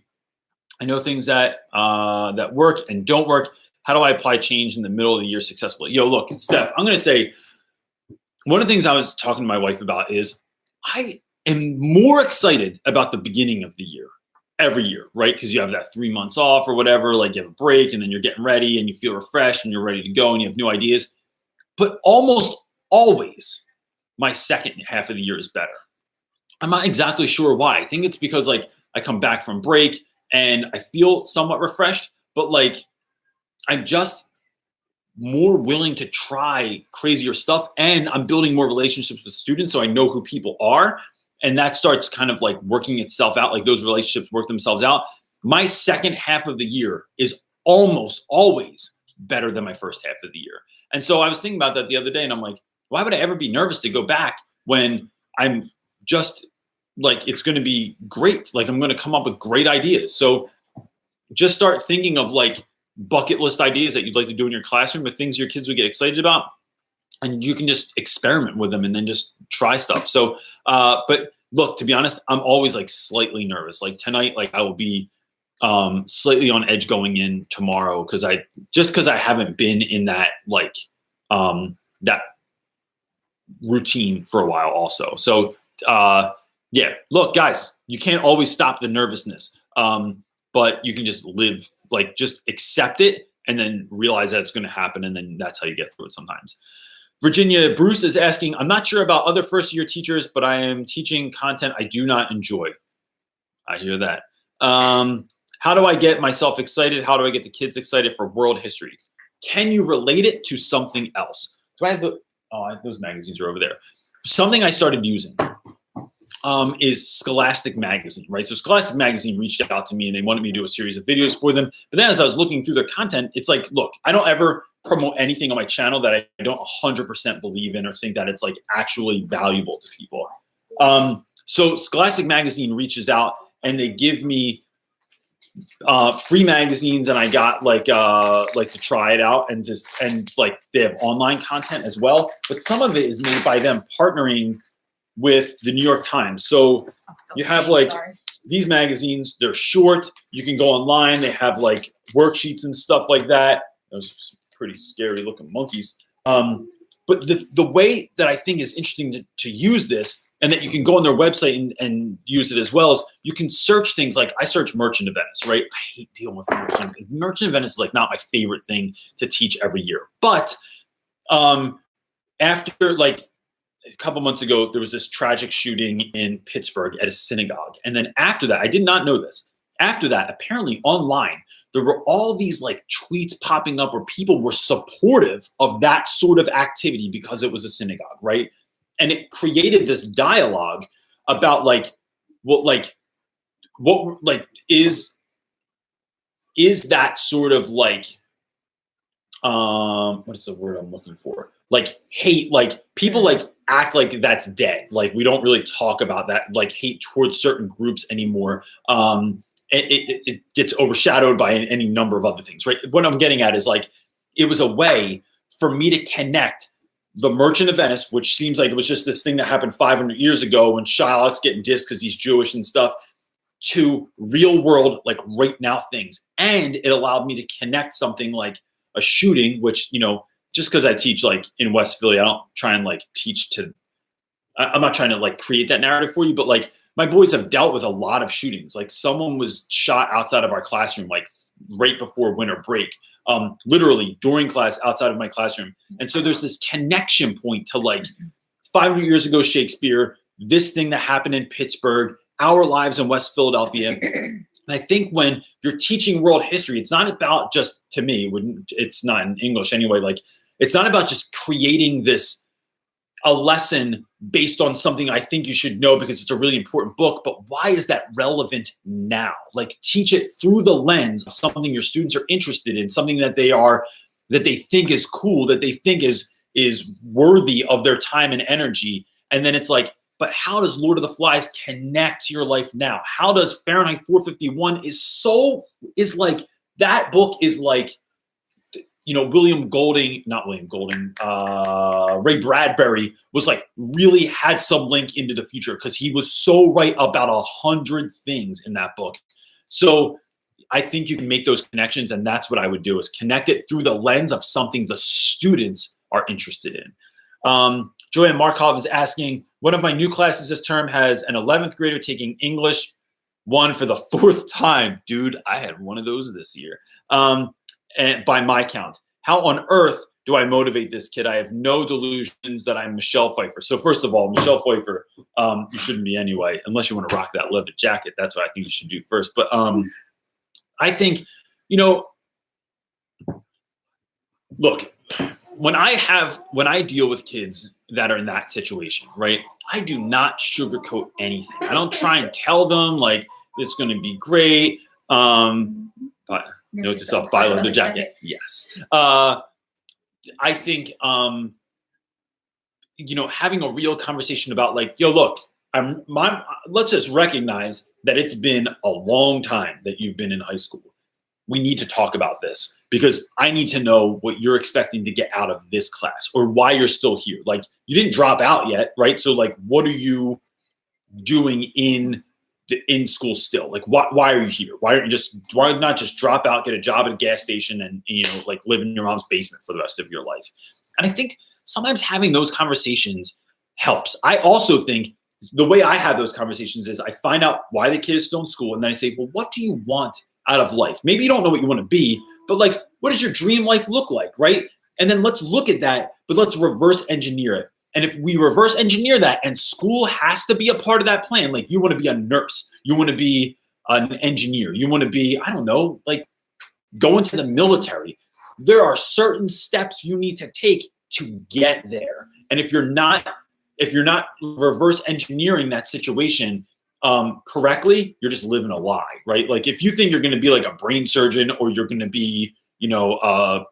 I know things that that work and don't work. How do I apply change in the middle of the year successfully? Yo, look, Steph, I'm going to say one of the things I was talking to my wife about is I am more excited about the beginning of the year every year, right? Because you have that 3 months off or whatever, like you have a break and then you're getting ready and you feel refreshed and you're ready to go and you have new ideas. But almost always my second half of the year is better. I'm not exactly sure why. I think it's because like I come back from break and I feel somewhat refreshed, but like I'm just more willing to try crazier stuff, and I'm building more relationships with students so I know who people are, and that starts kind of like working itself out, like those relationships work themselves out. My second half of the year is almost always better than my first half of the year. And so I was thinking about that the other day, and I'm like, why would I ever be nervous to go back when I'm just like, it's going to be great. Like I'm going to come up with great ideas. So just start thinking of like bucket list ideas that you'd like to do in your classroom, with things your kids would get excited about, and you can just experiment with them and then just try stuff. So, but look, to be honest, I'm always like slightly nervous. Like tonight, like I will be slightly on edge going in tomorrow because I haven't been in that like that routine for a while also. So yeah, look, guys, you can't always stop the nervousness, but you can just live, like just accept it and then realize that it's going to happen, and then that's how you get through it sometimes. Virginia Bruce is asking, I'm not sure about other first-year teachers, but I am teaching content I do not enjoy. I hear that. How do I get myself excited? How do I get the kids excited for world history? Can you relate it to something else? Do I have those magazines are over there. something I started using is Scholastic Magazine, right? So Scholastic Magazine reached out to me and they wanted me to do a series of videos for them. But then as I was looking through their content, it's like, look, I don't ever promote anything on my channel that I don't 100% believe in or think that it's like actually valuable to people. So Scholastic Magazine reaches out and they give me free magazines, and I got like to try it out and like they have online content as well. But some of it is made by them partnering with the New York Times. So you have like these magazines, they're short, you can go online, they have like worksheets and stuff like that. Those are some pretty scary looking monkeys. But the way that I think is interesting to use this, and that you can go on their website and use it as well, is you can search things like, I search Merchant of Venice, right? I hate dealing with Merchant. Merchant of Venice is like not my favorite thing to teach every year. But after like a couple months ago, there was this tragic shooting in Pittsburgh at a synagogue. And then after that, I did not know this. After that, apparently online, there were all these like tweets popping up where people were supportive of that sort of activity because it was a synagogue, right? And it created this dialogue about like, what is that sort of like, what is the word I'm looking for? Like hate, like people like act like that's dead. Like we don't really talk about that, like hate towards certain groups anymore. It gets overshadowed by any number of other things, right? What I'm getting at is like, it was a way for me to connect the Merchant of Venice, which seems like it was just this thing that happened 500 years ago when Shylock's getting dissed because he's Jewish and stuff, to real world, like right now things. And it allowed me to connect something like a shooting, which, you know, just because I teach like in West Philly, I don't try and like teach to, I'm not trying to like create that narrative for you, but like my boys have dealt with a lot of shootings. Like someone was shot outside of our classroom, like right before winter break, literally during class outside of my classroom. And so there's this connection point to like 500 years ago, Shakespeare, this thing that happened in Pittsburgh, our lives in West Philadelphia. And I think when you're teaching world history, it's not about just, to me, it's not in English anyway, like it's not about just creating a lesson based on something I think you should know because it's a really important book, but why is that relevant now? Like teach it through the lens of something your students are interested in, something that they think is cool, that they think is worthy of their time and energy. And then it's like, but how does Lord of the Flies connect to your life now? How does Fahrenheit 451 is like, that book is like, you know, Ray Bradbury was like really had some link into the future because he was so right about 100 things in that book. So I think you can make those connections, and that's what I would do, is connect it through the lens of something the students are interested in. Joanne Markov is asking, one of my new classes this term has an 11th grader taking English 1 for the 4th time. Dude, I had one of those this year. And by my count, how on earth do I motivate this kid? I have no delusions that I'm Michelle Pfeiffer. So first of all, Michelle Pfeiffer, you shouldn't be anyway, unless you want to rock that leather jacket. That's what I think you should do first. But I think, you know, look, when I deal with kids that are in that situation, right, I do not sugarcoat anything. I don't try and tell them like it's going to be great. But note to self, buy leather jacket. Yes. I think, you know, having a real conversation about like, yo, look, let's just recognize that it's been a long time that you've been in high school. We need to talk about this because I need to know what you're expecting to get out of this class or why you're still here. Like you didn't drop out yet, right? So like, what are you doing in school still? Like why are you here? Why not just drop out, get a job at a gas station and, you know, like live in your mom's basement for the rest of your life? And I think sometimes having those conversations helps. I also think the way I have those conversations is I find out why the kid is still in school. And then I say, well, what do you want out of life? Maybe you don't know what you want to be, but like, what does your dream life look like? Right. And then let's look at that, but let's reverse engineer it. And if we reverse engineer that, and school has to be a part of that plan, like you want to be a nurse, you want to be an engineer, you want to be, I don't know, like go into the military. There are certain steps you need to take to get there. And if if you're not reverse engineering that situation correctly, you're just living a lie, right? Like if you think you're going to be like a brain surgeon or you're going to be, I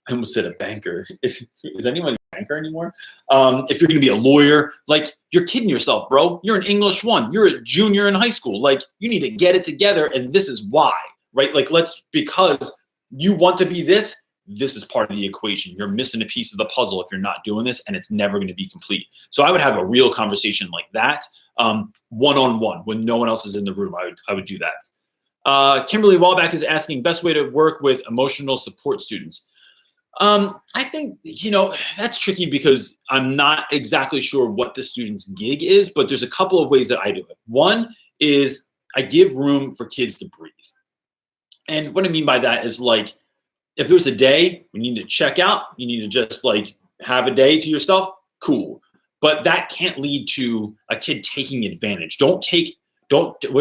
almost said a banker. Is anyone a banker anymore? If you're going to be a lawyer, like you're kidding yourself, bro. You're an English 1. You're a junior in high school. Like you need to get it together. And this is why, right? Like because you want to be this is part of the equation. You're missing a piece of the puzzle if you're not doing this, and it's never going to be complete. So I would have a real conversation like that, one-on-one when no one else is in the room. I would do that. Kimberly Wallback is asking best way to work with emotional support students. I think, that's tricky because I'm not exactly sure what the student's gig is, but there's a couple of ways that I do it. One is I give room for kids to breathe. And what I mean by that is like, if there's a day we need to check out, you need to just like have a day to yourself, cool. But that can't lead to a kid taking advantage. What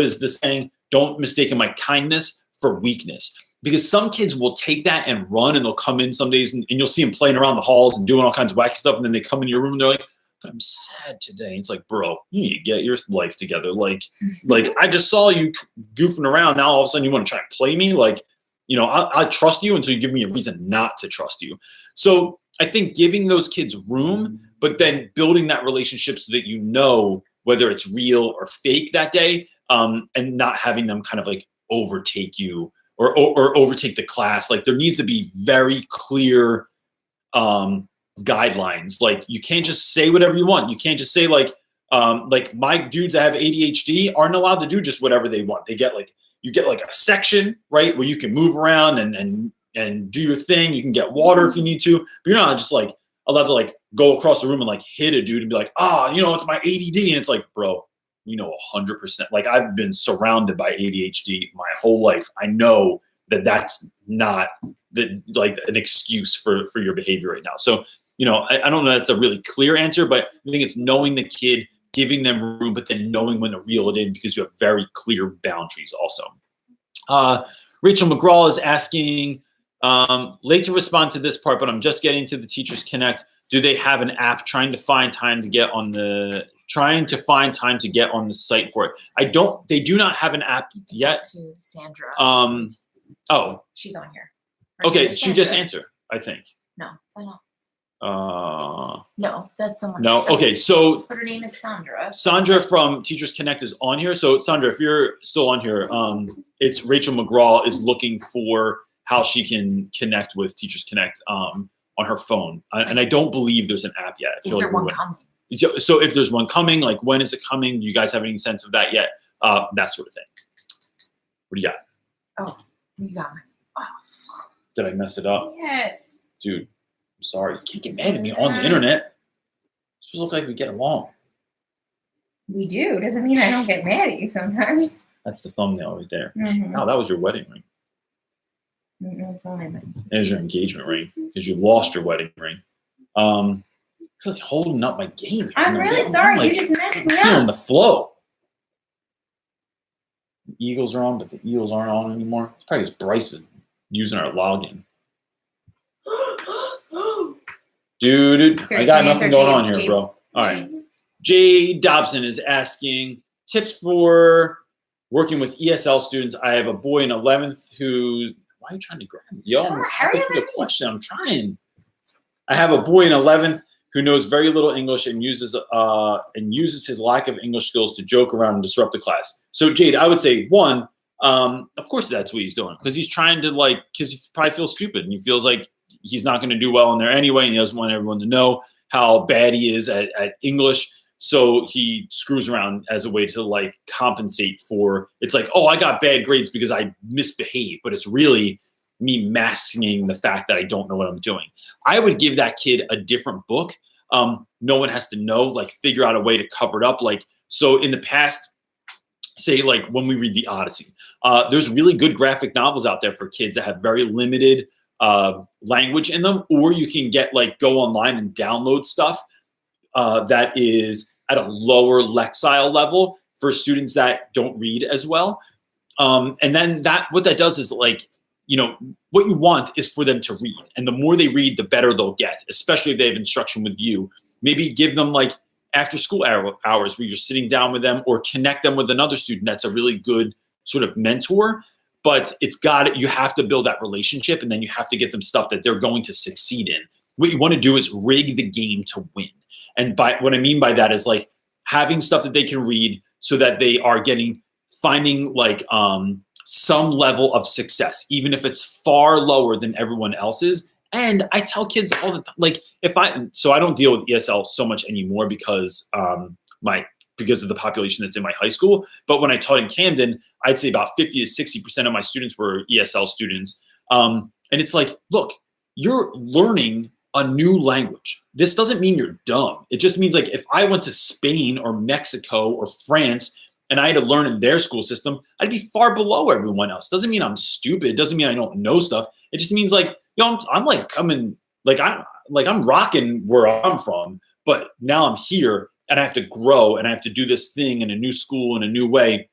is the saying? Don't mistake my kindness for weakness. Because some kids will take that and run, and they'll come in some days and you'll see them playing around the halls and doing all kinds of wacky stuff. And then they come in your room and they're like, I'm sad today. It's like, bro, you need to get your life together. Like I just saw you goofing around. Now all of a sudden you want to try and play me. Like, I trust you until you give me a reason not to trust you. So I think giving those kids room, but then building that relationship so that whether it's real or fake that day, and not having them kind of like overtake you or overtake the class. Like there needs to be very clear guidelines. Like you can't just say whatever you want. You can't just say like my dudes that have ADHD aren't allowed to do just whatever they want. You get like a section, right, where you can move around and do your thing. You can get water if you need to, but you're not just like allowed to like go across the room and like hit a dude and be like, it's my ADD. And it's like, bro, 100%. Like I've been surrounded by ADHD my whole life. I know that that's not like an excuse for your behavior right now. So, I don't know that's a really clear answer, but I think it's knowing the kid, giving them room, but then knowing when to reel it in because you have very clear boundaries also. Rachel McGraw is asking, late to respond to this part, but I'm just getting to the Teachers Connect. Do they have an app trying to find time to get on the site for it? They do not have an app yet. To Sandra. She's on here. Okay, she just answered, I think. No, I don't. No, that's someone. No, okay, so. But her name is Sandra. Sandra from Teachers Connect is on here. So Sandra, if you're still on here, it's Rachel McGraw is looking for how she can connect with Teachers Connect on her phone. And I don't believe there's an app yet. Is there one coming? So if there's one coming, like when is it coming? Do you guys have any sense of that yet? That sort of thing. What do you got? Oh, you got me. Oh. Did I mess it up? Yes. Dude, I'm sorry. You can't get mad at me on the internet. It look like we get along. We do. Doesn't mean I don't get mad at you sometimes. That's the thumbnail right there. Mm-hmm. Oh, that was your wedding ring. That's all I meant. There's your engagement ring because you lost your wedding ring. I'm really holding up my game. I'm really sorry. You just messed me up. Feeling the flow. The Eagles are on, but the Eagles aren't on anymore. It's probably because Bryce is using our login. Dude, I got nothing going on here, bro. All right. Jay Dobson is asking tips for working with ESL students. I have a boy in 11th who. Why are you trying to grab me? Yo, hurry up. Question. I'm trying. I have a boy in 11th who knows very little English and uses his lack of English skills to joke around and disrupt the class. So Jade, I would say one, of course that's what he's doing because he's trying to because he probably feels stupid and he feels like he's not going to do well in there anyway, and he doesn't want everyone to know how bad he is at English. So he screws around as a way to compensate for. It's like, oh, I got bad grades because I misbehaved, but it's really me masking the fact that I don't know what I'm doing. I would give that kid a different book. No one has to know, figure out a way to cover it up. So in the past, say when we read the Odyssey, there's really good graphic novels out there for kids that have very limited language in them, or you can get go online and download stuff that is at a lower lexile level for students that don't read as well. And then what that does is what you want is for them to read. And the more they read, the better they'll get, especially if they have instruction with you. Maybe give them after school hours where you're sitting down with them, or connect them with another student that's a really good sort of mentor. But you have to build that relationship, and then you have to get them stuff that they're going to succeed in. What you want to do is rig the game to win. And what I mean by that is like having stuff that they can read so that they are finding like some level of success, even if it's far lower than everyone else's. And I tell kids all the time, like so I don't deal with ESL so much anymore because because of the population that's in my high school. But when I taught in Camden, I'd say about 50 to 60% of my students were ESL students. And it's like, look, you're learning a new language. This doesn't mean you're dumb. It just means like if I went to Spain or Mexico or France and I had to learn in their school system, I'd be far below everyone else. Doesn't mean I'm stupid. Doesn't mean I don't know stuff. It just means like, I'm like coming, like I'm rocking where I'm from, but now I'm here and I have to grow and I have to do this thing in a new school in a new way.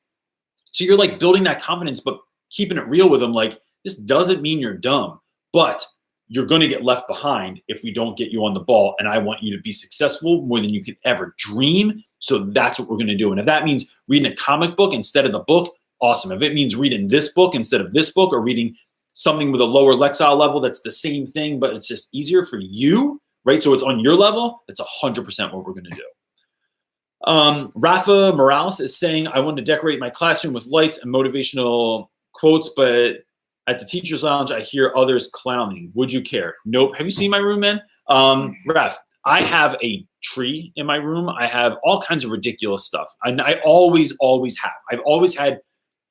So you're like building that confidence, but keeping it real with them. Like, this doesn't mean you're dumb, but you're going to get left behind if we don't get you on the ball. And I want you to be successful more than you could ever dream. So that's what we're going to do. And if that means reading a comic book instead of the book, awesome. If it means reading this book instead of this book, or reading something with a lower Lexile level that's the same thing, but it's just easier for you, right? So it's on your level, that's 100% what we're going to do. Rafa Morales is saying, I want to decorate my classroom with lights and motivational quotes, but at the teacher's lounge, I hear others clowning. Would you care? Nope. Have you seen my room, man? Raf, I have a tree in my room. I have all kinds of ridiculous stuff. And I always have. I've always had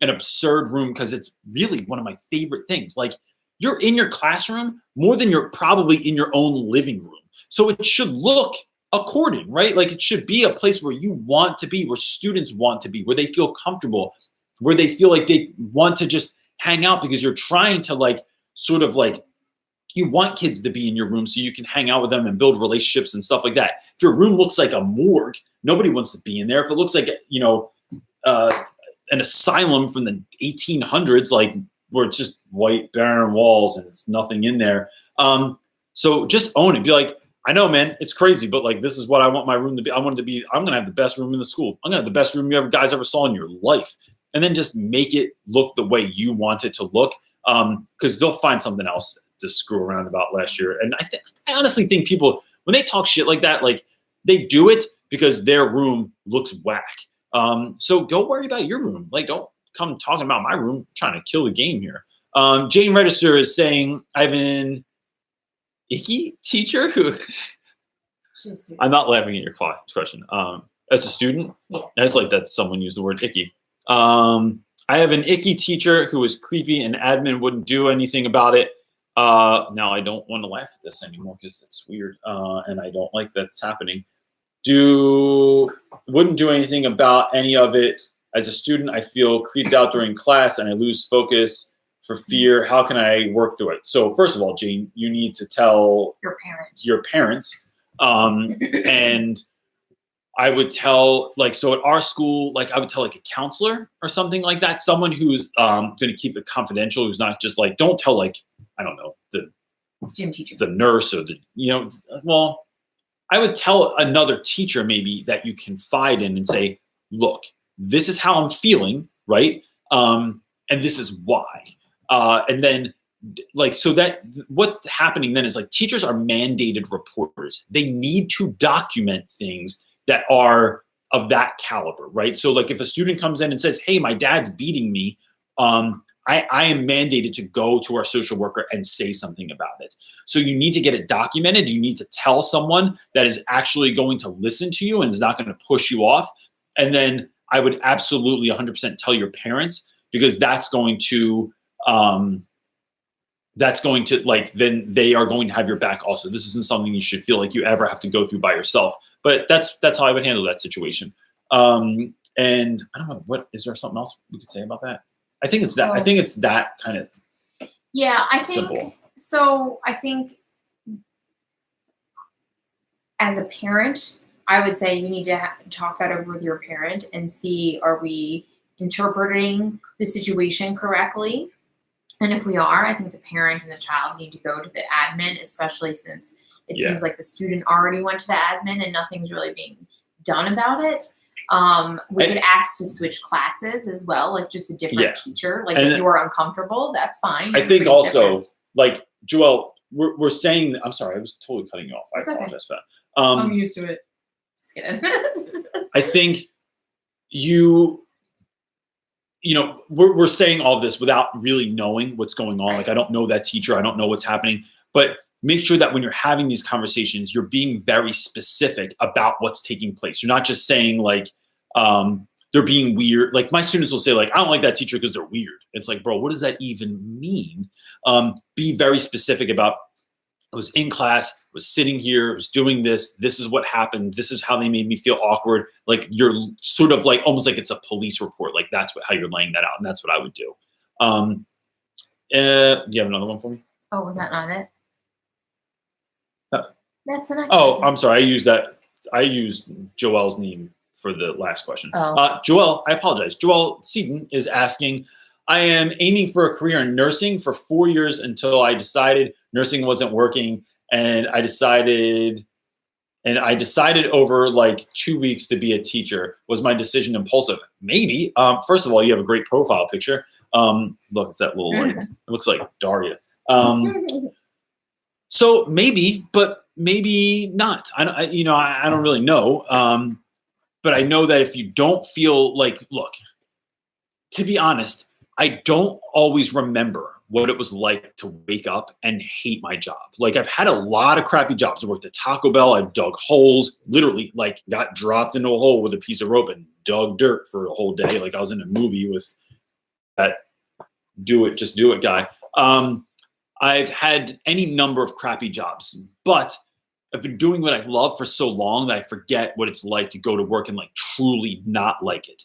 an absurd room because it's really one of my favorite things. Like, you're in your classroom more than you're probably in your own living room. So it should look according, right? Like, it should be a place where you want to be, where students want to be, where they feel comfortable, where they feel like they want to just hang out, because you're trying to like sort of like, you want kids to be in your room so you can hang out with them and build relationships and stuff like that. If your room looks like a morgue, nobody wants to be in there. If it looks like, an asylum from the 1800s, like where it's just white barren walls and it's nothing in there. So just own it. Be like, I know, man, it's crazy, but like, this is what I want my room to be. I'm going to have the best room in the school. I'm going to have the best room you guys ever saw in your life. And then just make it look the way you want it to look. Because they'll find something else to screw around about last year. And I honestly think people, when they talk shit like that, like, they do it because their room looks whack. So go worry about your room. Like, don't come talking about my room. I'm trying to kill the game here. Jane Register is saying, I have an icky teacher who I'm not laughing at your question. As a student, yeah. That's like that someone used the word icky. I have an icky teacher who is creepy and admin wouldn't do anything about it. Now I don't want to laugh at this anymore because it's weird. And I don't like that's happening. Wouldn't do anything about any of it. As a student, I feel creeped out during class and I lose focus for fear. How can I work through it? So first of all, Jane, you need to tell your parents. And I would tell, like, so at our school, like, I would tell like a counselor or something like that, someone who's going to keep it confidential, who's not just like, don't tell, like, I don't know, the gym teacher, the nurse, or well, I would tell another teacher maybe that you confide in and say, look, this is how I'm feeling, right? And this is why. And then, like, so that what's happening then is, like, teachers are mandated reporters. They need to document things that are of that caliber, right? So, like, if a student comes in and says, hey, my dad's beating me, I am mandated to go to our social worker and say something about it. So you need to get it documented. You need to tell someone that is actually going to listen to you and is not going to push you off. And then I would absolutely 100% tell your parents, because that's going to like, then they are going to have your back also. This isn't something you should feel like you ever have to go through by yourself. But that's how I would handle that situation. And I don't know, is there something else we could say about that? I think it's that. I think it's that kind of. Yeah, I think simple. So. I think as a parent, I would say you need to talk that over with your parent and see, are we interpreting the situation correctly? And if we are, I think the parent and the child need to go to the admin, especially since it seems like the student already went to the admin and nothing's really being done about it. We could ask to switch classes as well, like just a different teacher. Like if you are uncomfortable, that's fine. I think also different. Like Joelle, we're saying. I'm sorry, I was totally cutting you off. I apologize for that. I'm used to it. Just kidding. I think we're saying all this without really knowing what's going on. Right. Like I don't know that teacher. I don't know what's happening. But make sure that when you're having these conversations, you're being very specific about what's taking place. You're not just saying like they're being weird. Like my students will say like, I don't like that teacher because they're weird. It's like, bro, what does that even mean? Be very specific about, I was in class, was sitting here, was doing this. This is what happened. This is how they made me feel awkward. Like you're sort of like, almost like it's a police report. Like that's how you're laying that out. And that's what I would do. Do you have another one for me? Oh, was that not it? That's the next question. I'm sorry. I used Joelle's name for the last question. Joelle, I apologize. Joelle Seaton is asking, I am aiming for a career in nursing for 4 years until I decided nursing wasn't working. And I decided over like 2 weeks to be a teacher. Was my decision impulsive? Maybe. First of all, you have a great profile picture. Look, it's that little like, it looks like Daria. So maybe, but maybe not. I don't really know. But I know that if you don't feel like, look, to be honest, I don't always remember what it was like to wake up and hate my job. Like I've had a lot of crappy jobs. I worked at Taco Bell. I've dug holes, literally like got dropped into a hole with a piece of rope and dug dirt for a whole day. Like I was in a movie with that just do it guy. I've had any number of crappy jobs, but I've been doing what I love for so long that I forget what it's like to go to work and like truly not like it.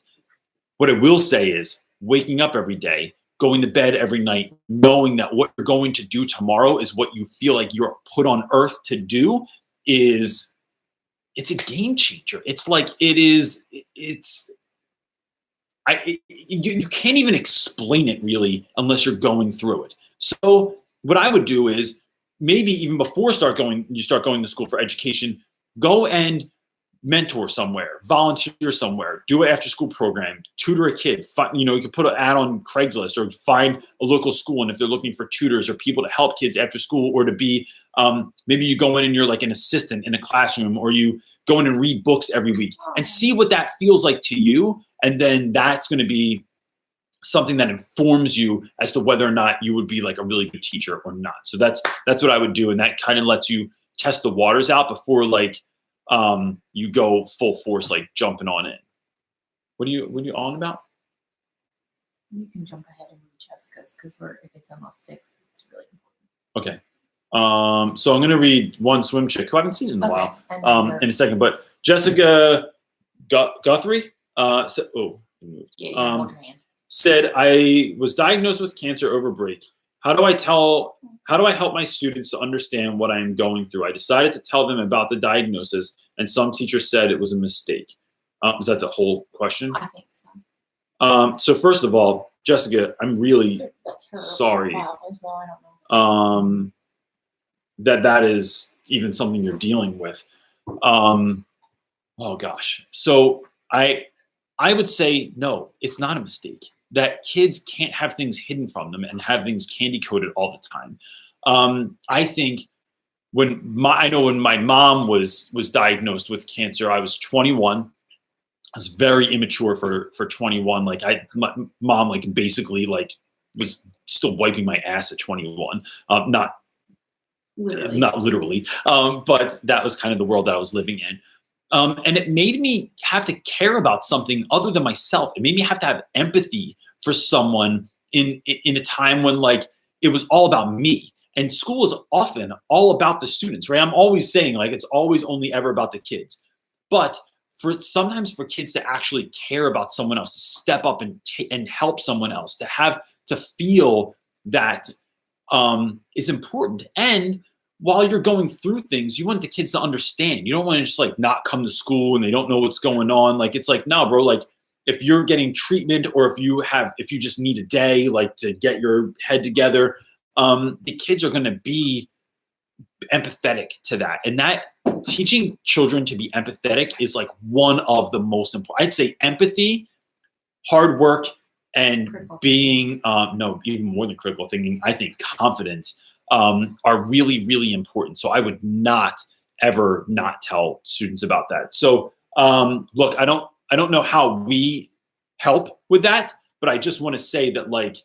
What I will say is waking up every day, going to bed every night, knowing that what you're going to do tomorrow is what you feel like you're put on earth to do it's a game changer. It's like, you can't even explain it really unless you're going through it. So what I would do is maybe even before you start going to school for education, go and mentor somewhere, volunteer somewhere, do an after school program, tutor a kid. You could put an ad on Craigslist or find a local school. And if they're looking for tutors or people to help kids after school, or to be, maybe you go in and you're like an assistant in a classroom, or you go in and read books every week and see what that feels like to you. And then that's going to be something that informs you as to whether or not you would be like a really good teacher or not. So that's what I would do. And that kind of lets you test the waters out before like, you go full force, like jumping on in. What are you on about? You can jump ahead and read Jessica's because if it's almost 6, it's really important. Okay. So I'm going to read one swim chick who I haven't seen in a while, in a second, but Jessica Guthrie, said, I was diagnosed with cancer over break. How do I help my students to understand what I am going through? I decided to tell them about the diagnosis, and some teachers said it was a mistake. Is that the whole question? I think so. So first of all, Jessica, I'm really sorry that is even something you're dealing with. Oh gosh. So I would say, no, it's not a mistake. That kids can't have things hidden from them and have things candy coated all the time. I think when my mom was diagnosed with cancer, I was 21. I was very immature for 21. Like my mom like basically like was still wiping my ass at 21. Not literally, but that was kind of the world that I was living in. And it made me have to care about something other than myself. It made me have to have empathy for someone in a time when like it was all about me. And school is often all about the students, right? I'm always saying like it's always only ever about the kids. But sometimes for kids to actually care about someone else, to step up and help someone else, to feel that is important. And while you're going through things, you want the kids to understand. You don't want to just like not come to school and they don't know what's going on. Like, it's like, no, bro, like if you're getting treatment or if you just need a day, like to get your head together, the kids are going to be empathetic to that. And that teaching children to be empathetic is like one of the most important. I'd say empathy, hard work, and being no, even more than critical thinking. I think confidence are really, really important. So I would not ever not tell students about that. So look, I don't know how we help with that, but I just want to say that like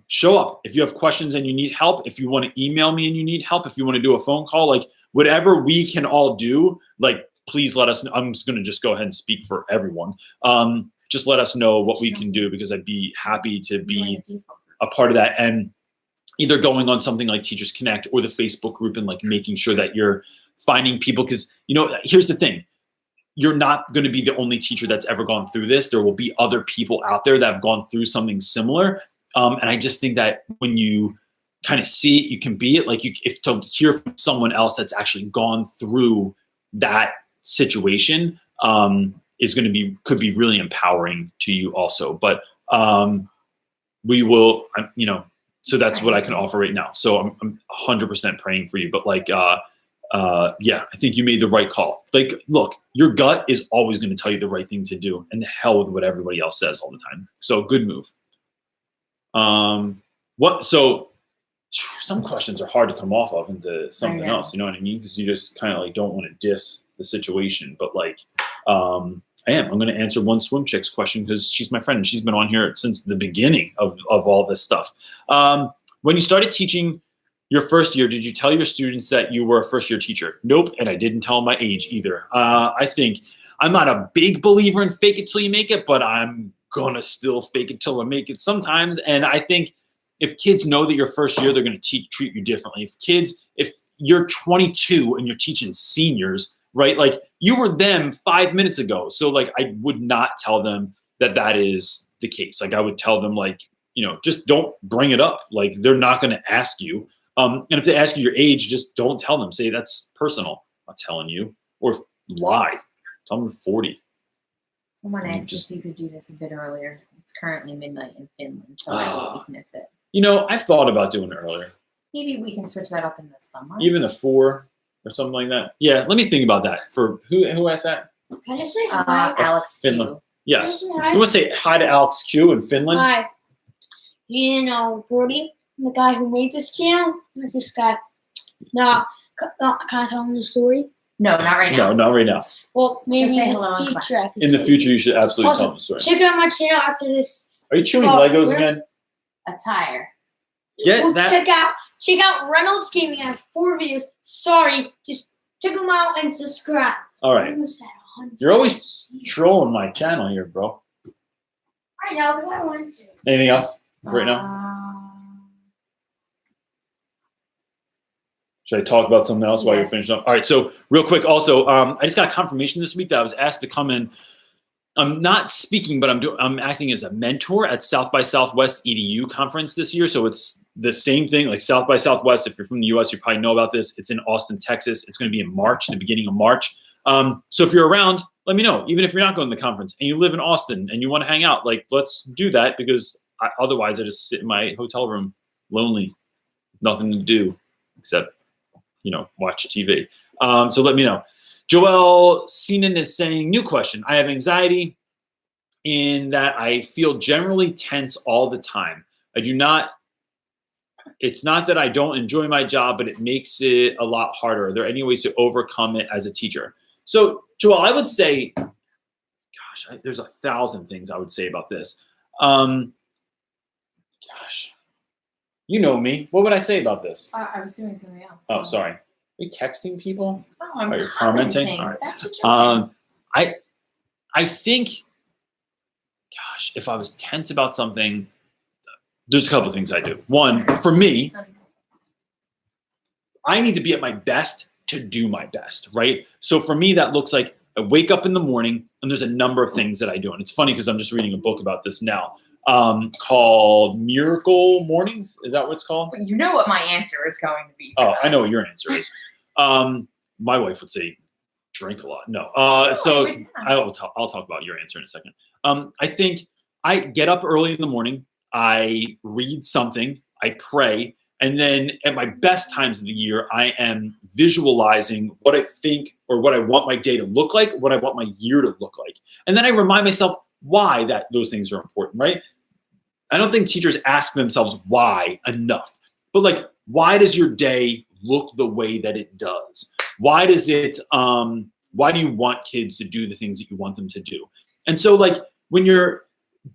show up if you have questions and you need help. If you want to email me and you need help, if you want to do a phone call, like whatever we can all do, like please let us know. I'm just going to just go ahead and speak for everyone. Just let us know what we can do, because I'd be happy to be a part of that, and either going on something like Teachers Connect or the Facebook group and like making sure that you're finding people. Because, you know, here's the thing. You're not going to be the only teacher that's ever gone through this. There will be other people out there that have gone through something similar. And I just think that when you kind of see it, you can be it. Like if to hear from someone else that's actually gone through that situation could be really empowering to you also. But we will, you know, so that's what I can offer right now. So I'm 100% praying for you. But like, yeah, I think you made the right call. Like, look, your gut is always going to tell you the right thing to do, and the hell with what everybody else says all the time. So good move. So some questions are hard to come off of into something else, you know what I mean? Because you just kind of like don't want to diss the situation, but like, I'm going to answer one swim chick's question because she's my friend and she's been on here since the beginning of all this stuff. When you started teaching your first year, did you tell your students that you were a first year teacher? Nope. And I didn't tell them my age either. I think I'm not a big believer in fake it till you make it, but I'm gonna still fake it till I make it sometimes. And I think if kids know that your first year, they're gonna treat you differently. If you're 22 and you're teaching seniors, right? Like you were them 5 minutes ago. So like, I would not tell them that is the case. Like I would tell them like, you know, just don't bring it up. Like they're not gonna ask you. And if they ask you your age, just don't tell them. Say that's personal. I'm not telling you. Or lie. Tell them you're 40. Someone asked if you could do this a bit earlier. It's currently midnight in Finland, so I always miss it. You know, I thought about doing it earlier. Maybe we can switch that up in the summer. Even a 4 or something like that. Yeah, let me think about that. For who asked that? Can I say hi? Alex Finland. Q. Yes. Can You I say hi? want to say hi to Alex Q in Finland? Hi. You know, Brody, the guy who made this channel? This guy. Now, can I tell him the story? No, not right now. No, not right now. Well, maybe Just say in hello the and future. I could In the tell future, you should absolutely Also, tell them the story. Check out my channel after this. Are you chewing Oh, Legos really? again? A tire. Get Well, that. check out Reynolds Gaming. I have 4 videos. Sorry, just check them out and subscribe. All right. Almost at 100. You're always trolling my channel here, bro. I know, but I wanted to. Anything else right now? Should I talk about something else while you're Yes. finishing up? All right. So real quick, also, I just got confirmation this week that I was asked to come in. I'm not speaking, but I'm acting as a mentor at South by Southwest EDU conference this year. So it's the same thing, like South by Southwest. If you're from the US, you probably know about this. It's in Austin, Texas. It's going to be in March, the beginning of March. So if you're around, let me know. Even if you're not going to the conference and you live in Austin and you want to hang out, like let's do that, because otherwise I just sit in my hotel room lonely, nothing to do except, you know, watch TV. So let me know. Joel Seenan is saying, new question. I have anxiety in that I feel generally tense all the time. It's not that I don't enjoy my job, but it makes it a lot harder. Are there any ways to overcome it as a teacher? So Joel, I would say, gosh, there's 1,000 things I would say about this. Gosh, you know me. What would I say about this? I was doing something else. Oh, sorry. Are you texting people? Oh, I'm Are you commenting? commenting. All right. That's what you're doing. I think, gosh, if I was tense about something, there's a couple of things I do. One, for me, I need to be at my best to do my best, right? So for me, that looks like I wake up in the morning and there's a number of things that I do. And it's funny because I'm just reading a book about this now called Miracle Mornings. Is that what it's called? You know what my answer is going to be. Oh, I know what your answer is. My wife would say drink a lot. No. So I'll talk about your answer in a second. I think I get up early in the morning. I read something. I pray. And then at my best times of the year, I am visualizing what I think or what I want my day to look like, what I want my year to look like. And then I remind myself why those things are important, right? I don't think teachers ask themselves why enough. But like, why does your day look the way that it does? Why does it, why do you want kids to do the things that you want them to do? And so like when you're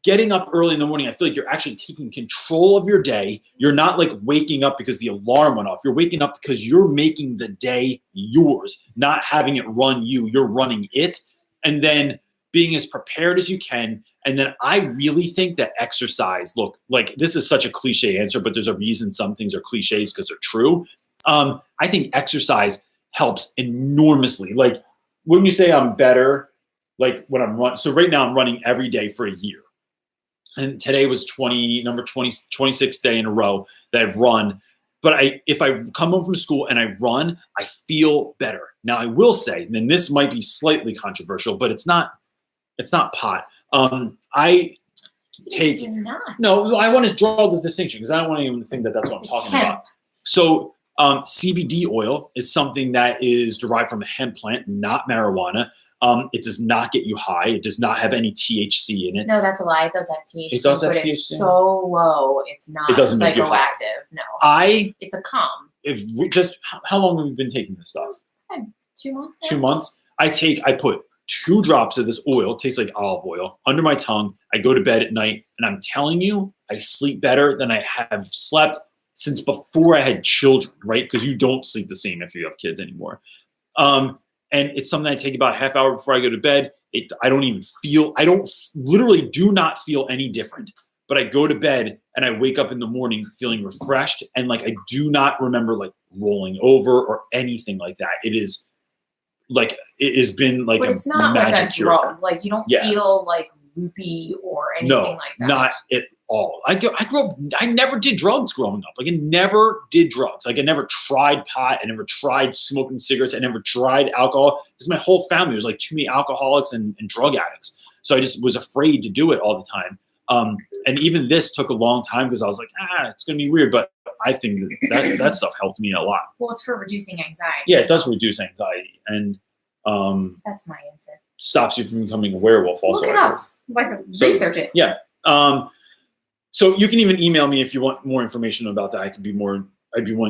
getting up early in the morning, I feel like you're actually taking control of your day. You're not like waking up because the alarm went off. You're waking up because you're making the day yours, not having it run you. You're running it. And then being as prepared as you can. And then I really think that exercise, look, like this is such a cliche answer, but there's a reason some things are cliches because they're true. I think exercise helps enormously. Like, wouldn't you say I'm better? Like when I'm running, so right now I'm running every day for a year. And today was 26th day in a row that I've run. But if I come home from school and I run, I feel better. Now I will say, and then this might be slightly controversial, but it's not pot. I want to draw the distinction because I don't want anyone to think that that's what I'm talking about. So CBD oil is something that is derived from a hemp plant, not marijuana. It does not get you high. It does not have any THC in it. No, that's a lie. It does have THC. It does have THC. It's so low. It's not psychoactive. No. It's a calm. How long have you been taking this stuff? 2 months now. 2 months. I put 2 drops of this oil, it tastes like olive oil, under my tongue. I go to bed at night, and I'm telling you, I sleep better than I have slept since before I had children, right? Because you don't sleep the same after you have kids anymore. And it's something I take about a half hour before I go to bed. I literally do not feel any different. But I go to bed and I wake up in the morning feeling refreshed. And like, I do not remember like rolling over or anything like that. It has been like but it's not like a drug. Like you don't feel like loopy or anything like that. Not at all. I never did drugs growing up. Like I never did drugs. Like I never tried pot. I never tried smoking cigarettes. I never tried alcohol because my whole family was like too many alcoholics and drug addicts. So I just was afraid to do it all the time. And even this took a long time because I was like, it's going to be weird. But I think that stuff helped me a lot. Well, it's for reducing anxiety. Yeah, it does reduce anxiety. And that's my answer. Stops you from becoming a werewolf also. Look it up. Research it. Yeah. So you can even email me if you want more information about that. I'd be willing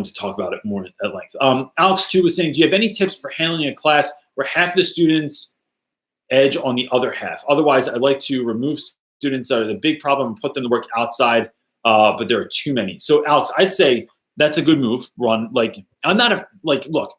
to talk about it more at length. Alex too was saying, do you have any tips for handling a class where half the students edge on the other half? Otherwise, I'd like to remove students that are the big problem and put them to work outside, but there are too many. So Alex, I'd say that's a good move, Ron. Like, look,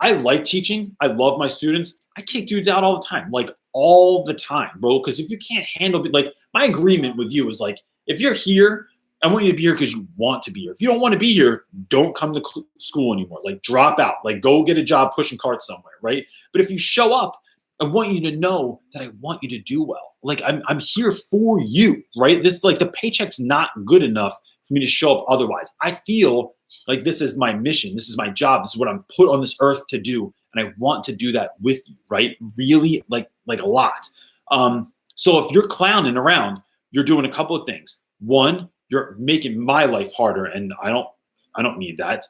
I like teaching. I love my students. I kick dudes out all the time, like all the time, bro. Because if you can't handle it, like my agreement with you is like, if you're here, I want you to be here because you want to be here. If you don't want to be here, don't come to school anymore. Like drop out, like go get a job pushing carts somewhere, right? But if you show up, I want you to know that I want you to do well. Like I'm here for you, right? This like the paycheck's not good enough for me to show up otherwise. I feel like this is my mission. This is my job. This is what I'm put on this earth to do. And I want to do that with you, right? Really like a lot. So if you're clowning around, you're doing a couple of things. One, you're making my life harder. And I don't need that.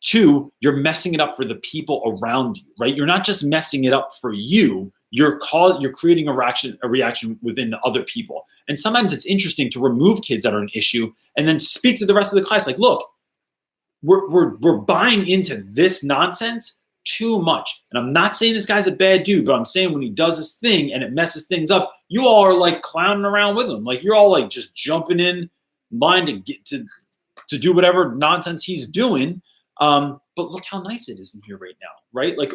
2, you're messing it up for the people around you, right? You're not just messing it up for you. You're creating a reaction within the other people. And sometimes it's interesting to remove kids that are an issue and then speak to the rest of the class. Like, look, we're buying into this nonsense too much. And I'm not saying this guy's a bad dude, but I'm saying when he does this thing and it messes things up, you all are like clowning around with him. Like you're all like just jumping in line to get to do whatever nonsense he's doing. But look how nice it is in here right now, right? Like,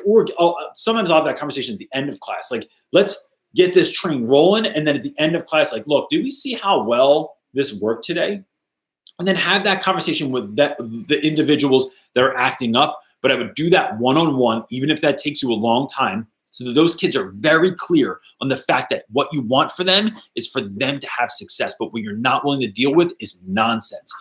sometimes I'll have that conversation at the end of class. Like, let's get this train rolling. And then at the end of class, like, look, did we see how well this worked today? And then have that conversation with the individuals that are acting up. But I would do that one-on-one, even if that takes you a long time, so that those kids are very clear on the fact that what you want for them is for them to have success. But what you're not willing to deal with is nonsense.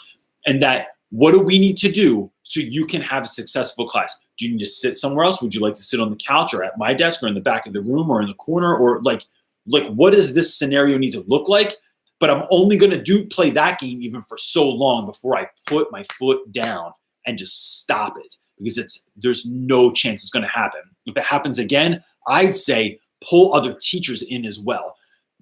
And that, what do we need to do so you can have a successful class? Do you need to sit somewhere else? Would you like to sit on the couch or at my desk or in the back of the room or in the corner? Or like what does this scenario need to look like? But I'm only going to play that game even for so long before I put my foot down and just stop it, because there's no chance it's going to happen. If it happens again, I'd say pull other teachers in as well.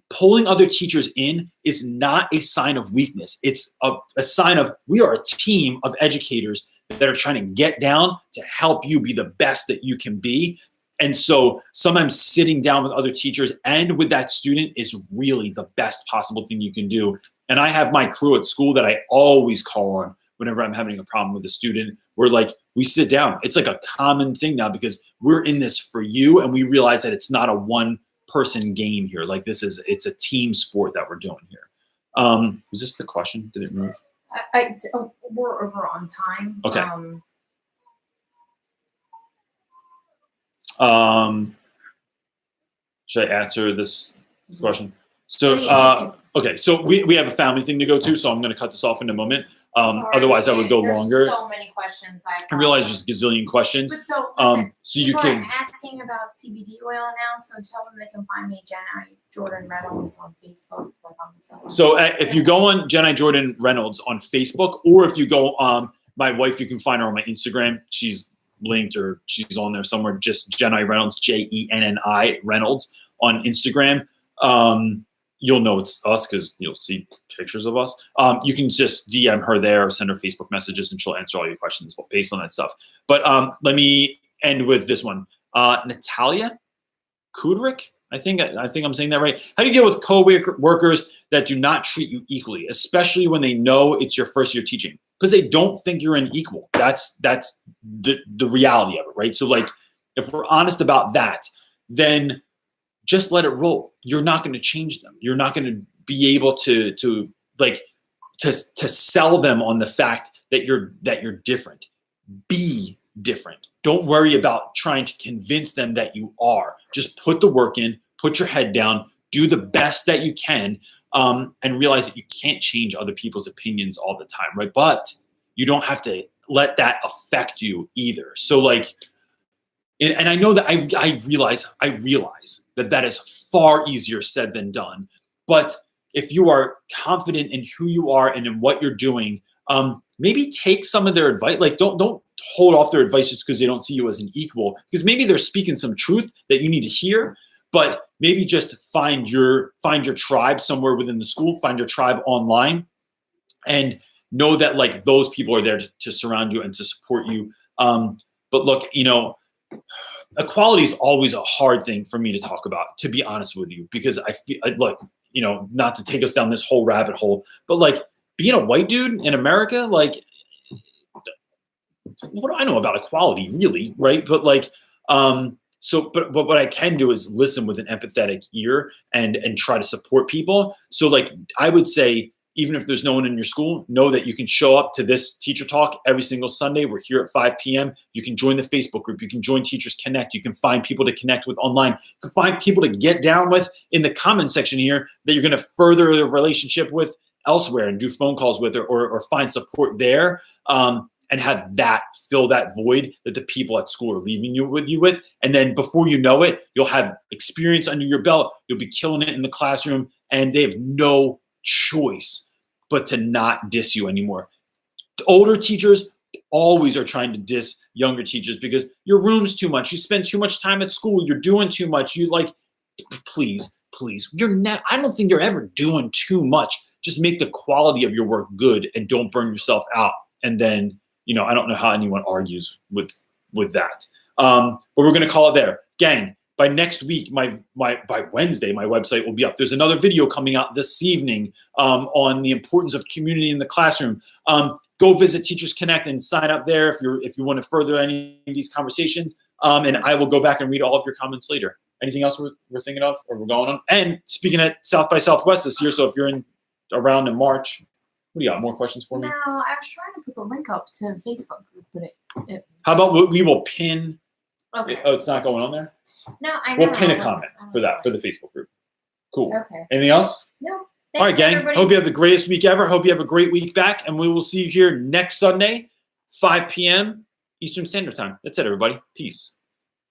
Pulling other teachers in is not a sign of weakness. It's a sign of we are a team of educators that are trying to get down to help you be the best that you can be. And so sometimes sitting down with other teachers and with that student is really the best possible thing you can do. And I have my crew at school that I always call on whenever I'm having a problem with a student. We're like, we sit down. It's like a common thing now because we're in this for you, and we realize that it's not a one-person game here. Like it's a team sport that we're doing here. Was this the question? Did it move? We're over on time. Okay. Should I answer this question? So, okay, so we have a family thing to go to, so I'm going to cut this off in a moment. Otherwise, I would go longer. So many questions. I realize there's a gazillion questions. But so, listen, so you can asking about CBD oil now, so tell them they can find me Jenna Jordan Reynolds on Facebook. So if you go on Jenna Jordan Reynolds on Facebook, or if you go my wife, you can find her on my Instagram. She's linked, or she's on there somewhere. Just Jenna Reynolds, JENNI Reynolds on Instagram. You'll know it's us because you'll see pictures of us. You can just DM her there or send her Facebook messages, and she'll answer all your questions based on that stuff. But let me end with this one. Natalia Kudrick, I think I'm saying that right. How do you deal with co-workers that do not treat you equally, especially when they know it's your first year teaching? Because they don't think you're an equal. That's the reality of it, right? So like, if we're honest about that, then just let it roll. You're not going to change them. You're not going to be able to sell them on the fact that you're different. Be different. Don't worry about trying to convince them that you are. Just put the work in, put your head down, do the best that you can, and realize that you can't change other people's opinions all the time, right? But you don't have to let that affect you either. So like, and I know that I realize that is far easier said than done. But if you are confident in who you are and in what you're doing, maybe take some of their advice. Like don't hold off their advice just because they don't see you as an equal, because maybe they're speaking some truth that you need to hear. But maybe just find your tribe somewhere within the school, find your tribe online, and know that like those people are there to surround you and to support you. But look, equality is always a hard thing for me to talk about, to be honest with you, because I feel like, not to take us down this whole rabbit hole, but like being a white dude in America, like, what do I know about equality really? Right. But like, but what I can do is listen with an empathetic ear and try to support people. So like, I would say, even if there's no one in your school, know that you can show up to this teacher talk every single Sunday. We're here at 5 p.m. You can join the Facebook group. You can join Teachers Connect. You can find people to connect with online. You can find people to get down with in the comment section here that you're going to further a relationship with elsewhere and do phone calls with or find support there, and have that fill that void that the people at school are leaving you with. And then before you know it, you'll have experience under your belt. You'll be killing it in the classroom, and they have no choice but to not diss you anymore. Older teachers always are trying to diss younger teachers because your room's too much. You spend too much time at school. You're doing too much. You like, please. I don't think you're ever doing too much. Just make the quality of your work good and don't burn yourself out. And then, I don't know how anyone argues with that. But we're going to call it there. Gang, by next week, by Wednesday, my website will be up. There's another video coming out this evening on the importance of community in the classroom. Go visit Teachers Connect and sign up there if you want to further any of these conversations. And I will go back and read all of your comments later. Anything else we're thinking of or we're going on? And speaking at South by Southwest this year, so if you're around in March, what do you got? More questions for me? No, I was trying to put the link up to the Facebook group, but it How about we will pin? Okay. Oh, it's not going on there? No, I know. We'll pin a comment for that, for the Facebook group. Cool. Okay. Anything else? No. All right, gang. Everybody. Hope you have the greatest week ever. Hope you have a great week back. And we will see you here next Sunday, 5 p.m. Eastern Standard Time. That's it, everybody. Peace.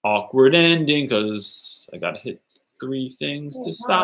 Awkward ending because I got to hit 3 things to stop.